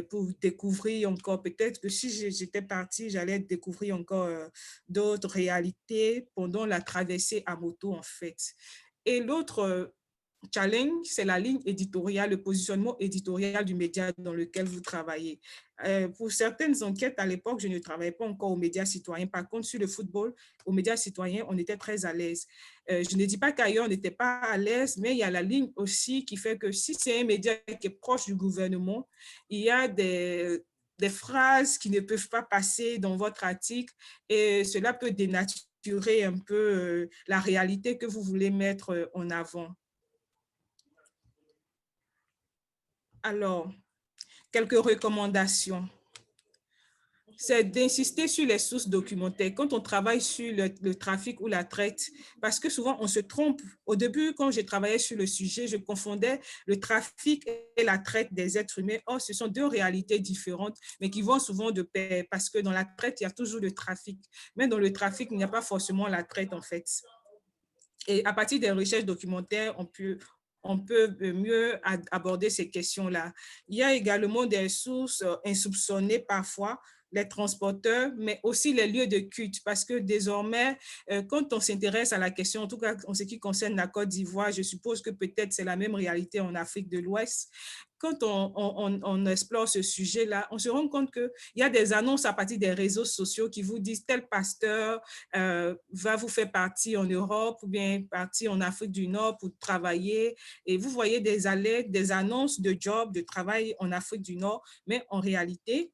pour découvrir encore. Peut-être que si j'étais partie, j'allais découvrir encore d'autres réalités pendant la traversée à moto, en fait. Et l'autre challenge, c'est la ligne éditoriale, le positionnement éditorial du média dans lequel vous travaillez. Pour certaines enquêtes, à l'époque, je ne travaillais pas encore aux médias citoyens. Par contre, sur le football, aux médias citoyens, on était très à l'aise. Je ne dis pas qu'ailleurs, on n'était pas à l'aise, mais il y a la ligne aussi qui fait que si c'est un média qui est proche du gouvernement, il y a des phrases qui ne peuvent pas passer dans votre article et cela peut dénaturer un peu la réalité que vous voulez mettre en avant. Alors, quelques recommandations. C'est d'insister sur les sources documentaires quand on travaille sur le trafic ou la traite, parce que souvent on se trompe. Au début, quand j'ai travaillé sur le sujet, je confondais le trafic et la traite des êtres humains. Or, ce sont deux réalités différentes, mais qui vont souvent de pair, parce que dans la traite, il y a toujours le trafic. Mais dans le trafic, il n'y a pas forcément la traite, en fait. Et à partir des recherches documentaires, on peut mieux aborder ces questions-là. Il y a également des sources insoupçonnées parfois, les transporteurs, mais aussi les lieux de culte, parce que désormais, quand on s'intéresse à la question, en tout cas en ce qui concerne la Côte d'Ivoire, je suppose que peut-être c'est la même réalité en Afrique de l'Ouest. Quand on explore ce sujet-là, on se rend compte qu'il y a des annonces à partir des réseaux sociaux qui vous disent tel pasteur va vous faire partie en Europe ou bien partie en Afrique du Nord pour travailler. Et vous voyez des alertes, des annonces de job, de travail en Afrique du Nord, mais en réalité,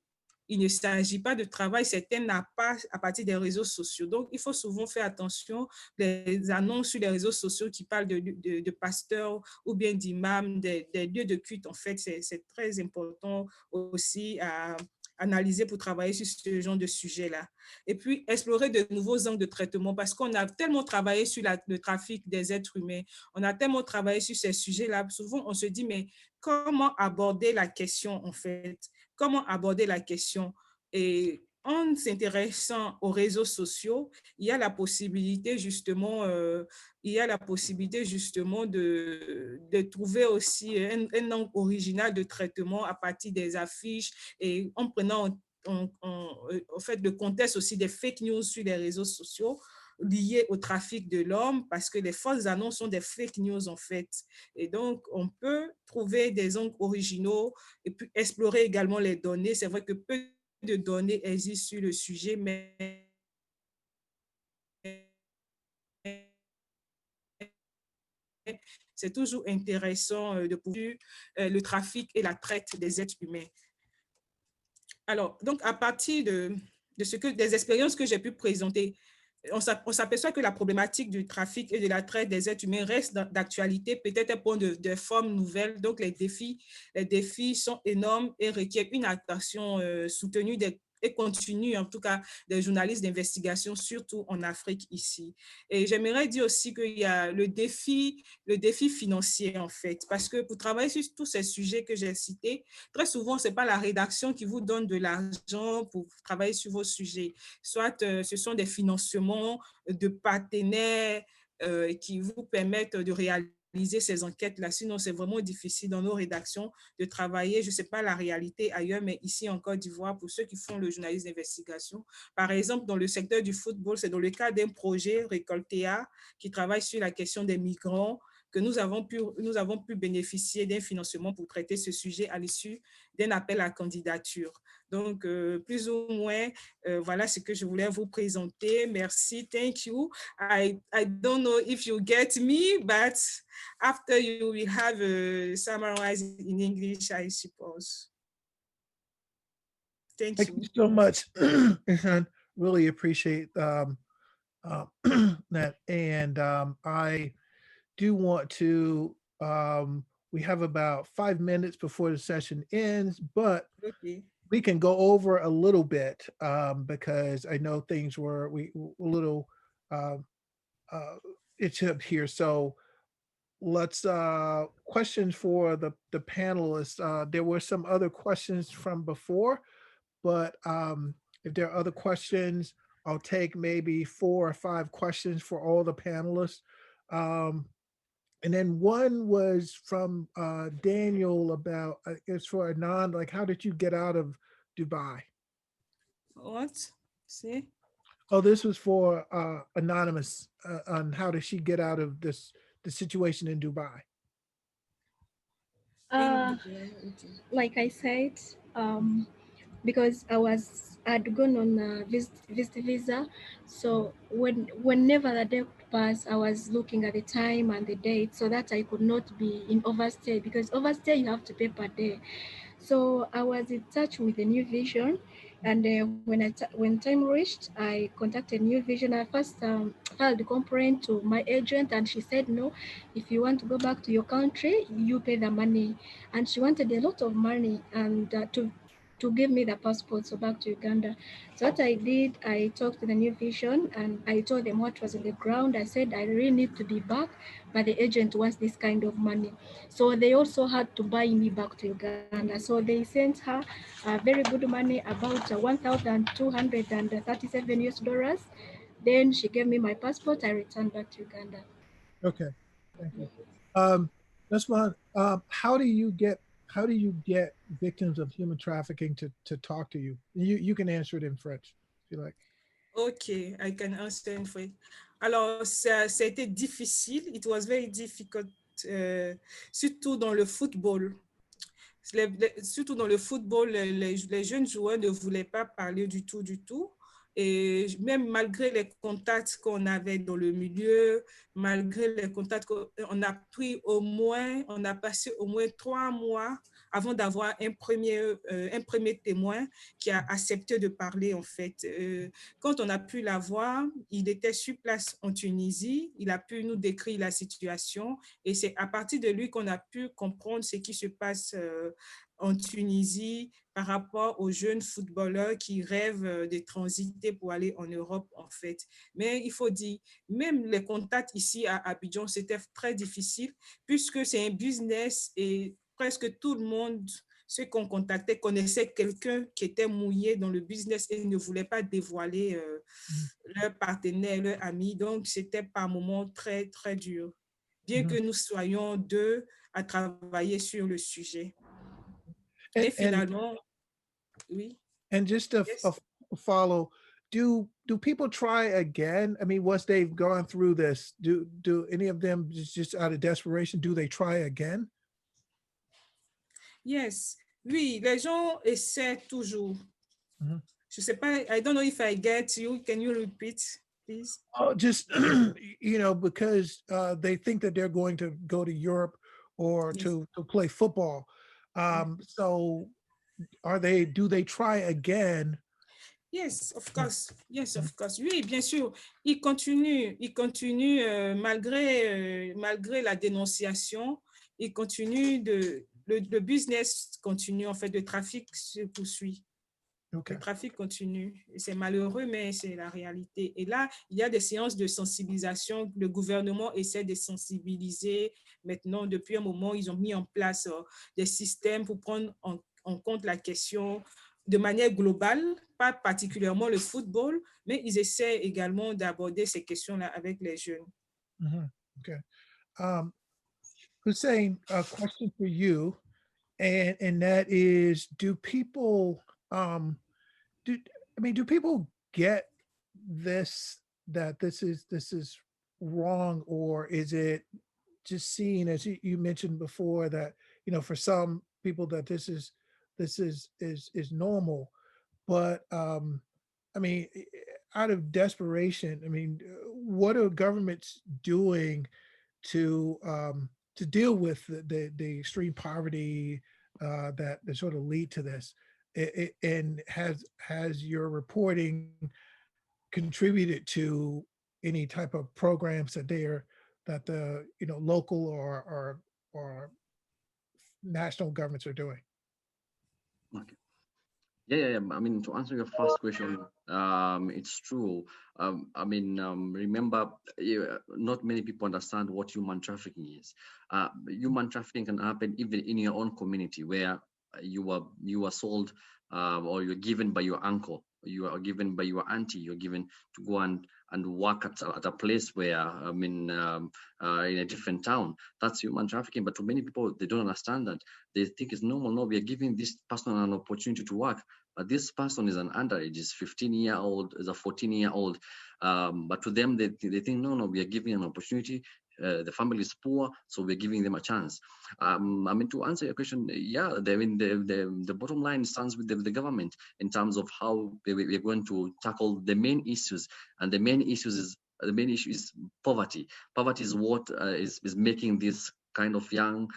il ne s'agit pas de travail, certains n'ont pas à partir des réseaux sociaux. Donc, il faut souvent faire attention des annonces sur les réseaux sociaux qui parlent de pasteurs ou bien d'imams, des lieux de culte. En fait, c'est très important aussi à analyser pour travailler sur ce genre de sujet-là. Et puis, explorer de nouveaux angles de traitement parce qu'on a tellement travaillé sur le trafic des êtres humains, on a tellement travaillé sur ces sujets-là. Souvent, on se dit, mais comment aborder la question, en fait? Comment aborder la question? Et en s'intéressant aux réseaux sociaux, il y a la possibilité justement, de trouver aussi un angle original de traitement à partir des affiches et en prenant en fait le contexte aussi des fake news sur les réseaux sociaux liés au trafic de l'homme, parce que les fausses annonces sont des fake news en fait. Et donc, on peut trouver des angles originaux et puis explorer également les données. C'est vrai que peu de données existent sur le sujet, mais c'est toujours intéressant de pouvoir le trafic et la traite des êtres humains. Alors, donc, à partir des expériences que j'ai pu présenter, on s'aperçoit que la problématique du trafic et de la traite des êtres humains reste d'actualité, peut-être un point de forme nouvelle. Donc, les défis sont énormes et requièrent une attention soutenue et continue, en tout cas, des journalistes d'investigation, surtout en Afrique ici. Et j'aimerais dire aussi qu'il y a le défi financier, en fait, parce que pour travailler sur tous ces sujets que j'ai cités, très souvent, ce n'est pas la rédaction qui vous donne de l'argent pour travailler sur vos sujets. Soit ce sont des financements de partenaires qui vous permettent de réaliser ces enquêtes-là. Sinon, c'est vraiment difficile dans nos rédactions de travailler. Je ne sais pas la réalité ailleurs, mais ici en Côte d'Ivoire, pour ceux qui font le journalisme d'investigation, par exemple, dans le secteur du football, c'est dans le cadre d'un projet Récoltea qui travaille sur la question des migrants que nous avons pu bénéficier d'un financement pour traiter ce sujet à l'issue d'un appel à candidature. Donc, plus ou moins, voilà ce que je voulais vous présenter. Merci, thank you. I don't know if you get me, but after you will have summarized in English, I suppose. Thank you. Thank you so much. I really appreciate that. And I do want to, we have about 5 minutes before the session ends, but Okay. we can go over a little bit because I know things were a little uh, it's up here. So let's questions for the panelists. There were some other questions from before, but if there are other questions, I'll take maybe 4 or 5 questions for all the panelists. And then one was from Daniel about it's for Anon, like how did you get out of Dubai? What? See? Oh, this was for Anonymous on how did she get out of the situation in Dubai? Like I said, because I'd gone on a visit visa, so whenever the day passed, I was looking at the time and the date so that I could not be in overstay, because overstay you have to pay per day. So I was in touch with the New Vision, and when time reached, I contacted New Vision. I first filed a complaint to my agent, and she said, no, if you want to go back to your country, you pay the money. And she wanted a lot of money and to give me the passport so back to Uganda. So what I did, I talked to the New Vision and I told them what was on the ground. I said I really need to be back, but the agent wants this kind of money. So they also had to buy me back to Uganda. So they sent her very good money, about 1,237 US dollars. Then she gave me my passport. I returned back to Uganda. Okay, thank you. That's one. How do you get victims of human trafficking to talk to you? You can answer it in French if you like. Okay, I can answer in French. Alors, ça a été difficile. It was very difficult, surtout dans le football. Surtout dans le football, les jeunes joueurs ne voulaient pas parler du tout, du tout. Et même malgré les contacts qu'on avait dans le milieu, malgré les contacts qu'on a pris on a passé au moins 3 mois avant d'avoir un premier témoin qui a accepté de parler en fait. Quand on a pu l'avoir, il était sur place en Tunisie, il a pu nous décrire la situation et c'est à partir de lui qu'on a pu comprendre ce qui se passe en Tunisie par rapport aux jeunes footballeurs qui rêvent de transiter pour aller en Europe, en fait. Mais il faut dire, même les contacts ici à Abidjan, c'était très difficile puisque c'est un business et presque tout le monde, ceux qu'on contactait, connaissaient quelqu'un qui était mouillé dans le business et ne voulait pas dévoiler leur partenaire, leur ami. Donc, c'était par moments très, très dur, bien que nous soyons 2 à travailler sur le sujet. Et finalement, oui. And just to follow, do people try again? I mean, once they've gone through this, do any of them just out of desperation, do they try again? Yes. Oui, les gens essaient toujours. Je sais pas, I don't know if I get you. Can you repeat, please? Oh, just, because they think that they're going to go to Europe or to play football. So do they try again? Yes, of course. Yes, of course. Oui, bien sûr. Ils continuent malgré la dénonciation. Ils continuent le business continue, en fait, le trafic se poursuit. Okay. Le trafic continue. C'est malheureux, mais c'est la réalité. Et là, il y a des séances de sensibilisation. Le gouvernement essaie de sensibiliser. Maintenant, depuis un moment, ils ont mis en place des systèmes pour prendre en compte la question de manière globale, pas particulièrement le football, mais ils essaient également d'aborder ces questions-là avec les jeunes. Okay. Hussein, a question for you, and that is, do people get this, that this is wrong, or is it just seen, as you mentioned before, that for some people that this is normal, but I mean, out of desperation, I mean, what are governments doing to deal with the extreme poverty that sort of lead to this? And has your reporting contributed to any type of programs that the local or national governments are doing? Okay. Yeah. I mean, to answer your first question, it's true. Remember, not many people understand what human trafficking is. Human trafficking can happen even in your own community, where you are sold, or you're given by your uncle, you are given by your auntie, you're given to go and work at a place where, in a different town. That's human trafficking. But to many people, they don't understand that. They think it's normal. No, we are giving this person an opportunity to work, but this person is an underage, is 15-year-old, is a 14-year-old. But to them, they think, no, we are giving an opportunity. The family is poor, so we're giving them a chance. To answer your question, yeah, the bottom line stands with the government in terms of how we're going to tackle the main issues, and the main issue is poverty. Poverty is what is making this kind of young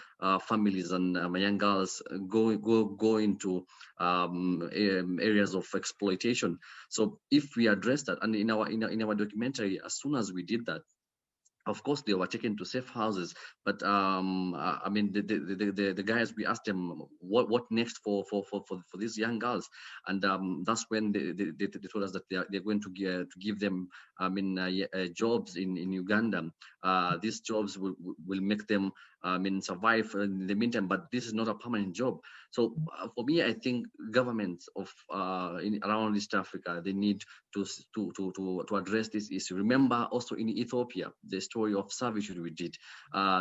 families and young girls go into areas of exploitation. So if we address that, and in our documentary, as soon as we did that, of course, they were taken to safe houses, but the guys, we asked them what next for these young girls, and that's when they told us that they're going to give them jobs in Uganda. These jobs will make them survive in the meantime, but this is not a permanent job. So for me, I think governments of around East Africa, they need to address this issue. Remember also in Ethiopia, the story of servitude we did.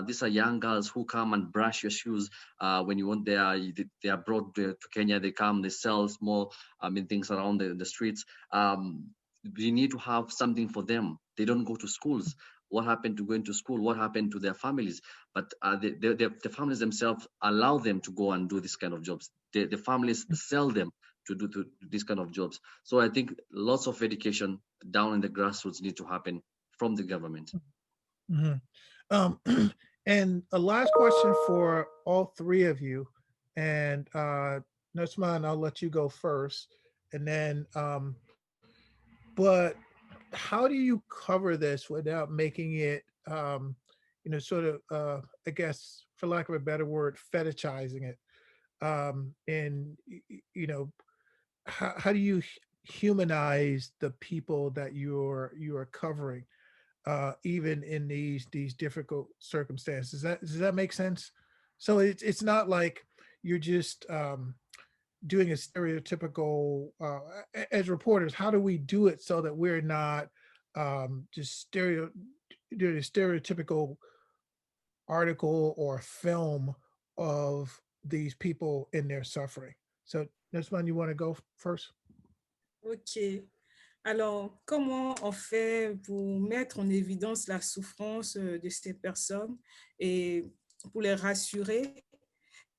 These are young girls who come and brush your shoes when you want. They are brought to Kenya. They come, they sell small things around the streets. We need to have something for them. They don't go to schools. What happened to going to school? What happened to their families? But the families themselves allow them to go and do this kind of jobs. The families sell them to do these kind of jobs. So I think lots of education down in the grassroots need to happen from the government. Mm-hmm. And a last question for all three of you. And Nutsman, I'll let you go first. And then, but how do you cover this without making it, sort of, I guess, for lack of a better word, fetishizing it? And, how do you humanize the people that you're covering, even in these difficult circumstances? Does that make sense? So it's not like you're just doing a stereotypical. As reporters, how do we do it so that we're not just doing a stereotypical article or film of these people in their suffering? So, Nesman, you want to go first? Ok. Alors, comment on fait pour mettre en évidence la souffrance de ces personnes et pour les rassurer?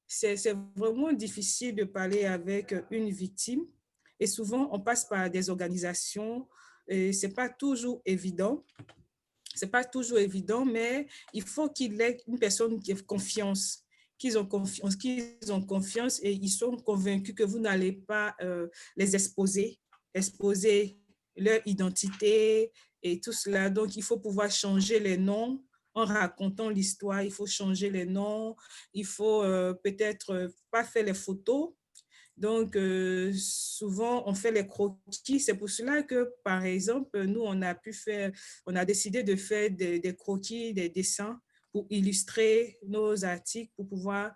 C'est vraiment difficile de parler avec une victime et souvent on passe par des organisations et c'est pas toujours évident. C'est pas toujours évident, mais il faut qu'il y ait une personne qui ait confiance, qu'ils ont confiance et ils sont convaincus que vous n'allez pas les exposer leur identité et tout cela. Donc, il faut pouvoir changer les noms en racontant l'histoire. Il faut changer les noms. Il faut peut-être pas faire les photos. Donc, souvent, on fait les croquis. C'est pour cela que, par exemple, nous, on a décidé de faire des croquis, des dessins pour illustrer nos articles, pour pouvoir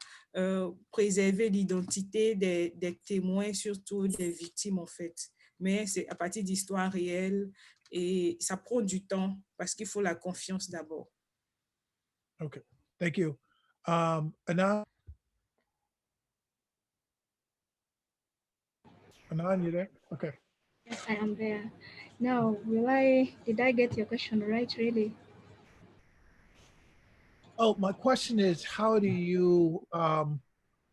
préserver l'identité des témoins, surtout des victimes, en fait. Mais c'est à partir d'histoires réelles et ça prend du temps parce qu'il faut la confiance d'abord. Okay, thank you. Anon, you there? Okay. Yes, I am there. Now, did I get your question right, really? Oh, my question is, how do you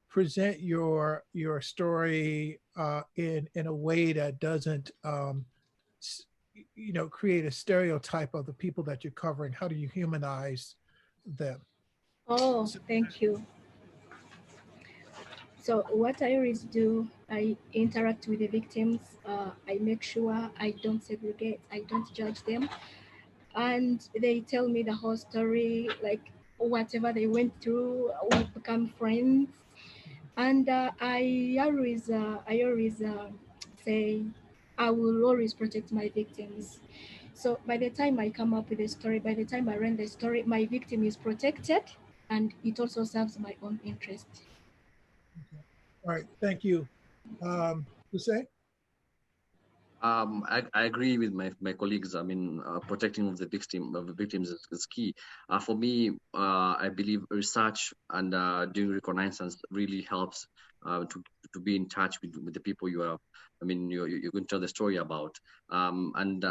present your story in a way that doesn't create a stereotype of the people that you're covering? How do you humanize them? Oh, thank you. So what I always do, I interact with the victims. I make sure I don't segregate, I don't judge them. And they tell me the whole story, like whatever they went through, we become friends. And I always say I will always protect my victims. So by the time I come up with a story, by the time I run the story, my victim is protected, and it also serves my own interest. All right, thank you. Hussein? I agree with my colleagues. I mean, protecting of the victims is key. For me, I believe research and doing reconnaissance really helps to be in touch with the people you are. I mean, you're going to tell the story about, and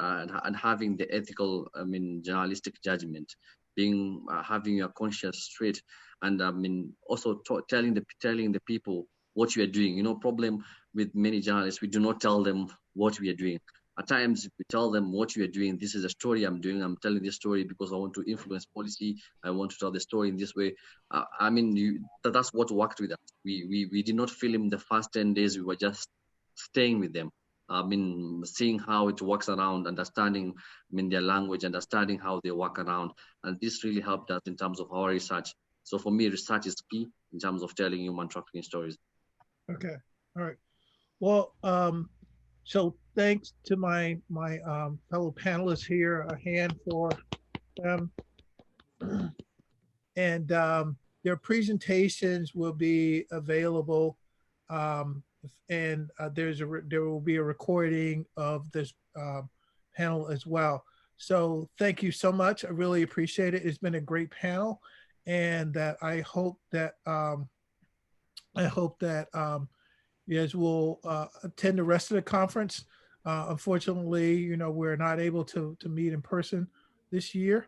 having the ethical, I mean, journalistic judgment, being having your conscience straight, and I mean, also telling the people what you are doing. You know, problem with many journalists, we do not tell them what we are doing. At times, we tell them what we are doing. This is a story I'm doing. I'm telling this story because I want to influence policy. I want to tell the story in this way. I mean, that's what worked with us. We did not film the first 10 days. We were just staying with them. I mean, seeing how it works around, understanding, I mean, their language, understanding how they work around. And this really helped us in terms of our research. So for me, research is key in terms of telling human trafficking stories. Okay, all right. Well, so thanks to my fellow panelists here, a hand for them. And their presentations will be available, and there will be a recording of this panel as well. So thank you so much. I really appreciate it. It's been a great panel, and that I hope that you guys will attend the rest of the conference. Unfortunately, you know, we're not able to meet in person this year,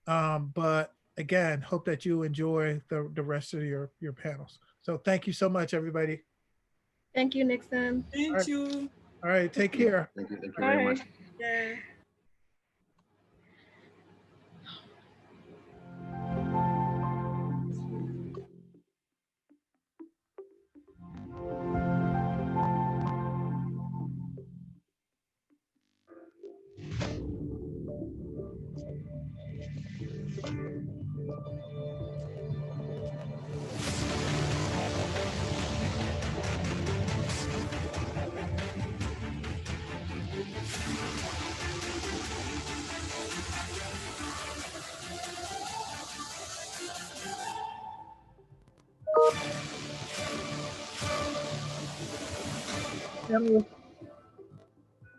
but again, hope that you enjoy the rest of your panels. So thank you so much, everybody. Thank you, Nixon. Thank you. All right, take care. Thank you very much. Yeah.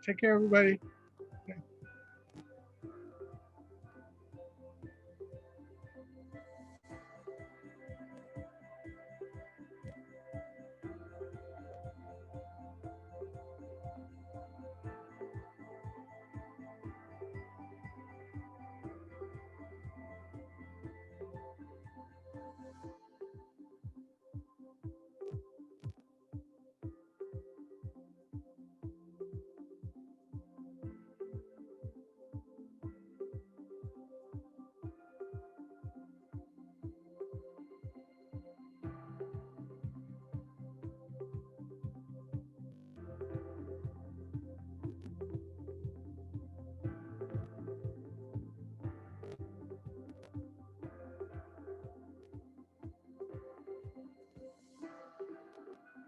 Take care, everybody.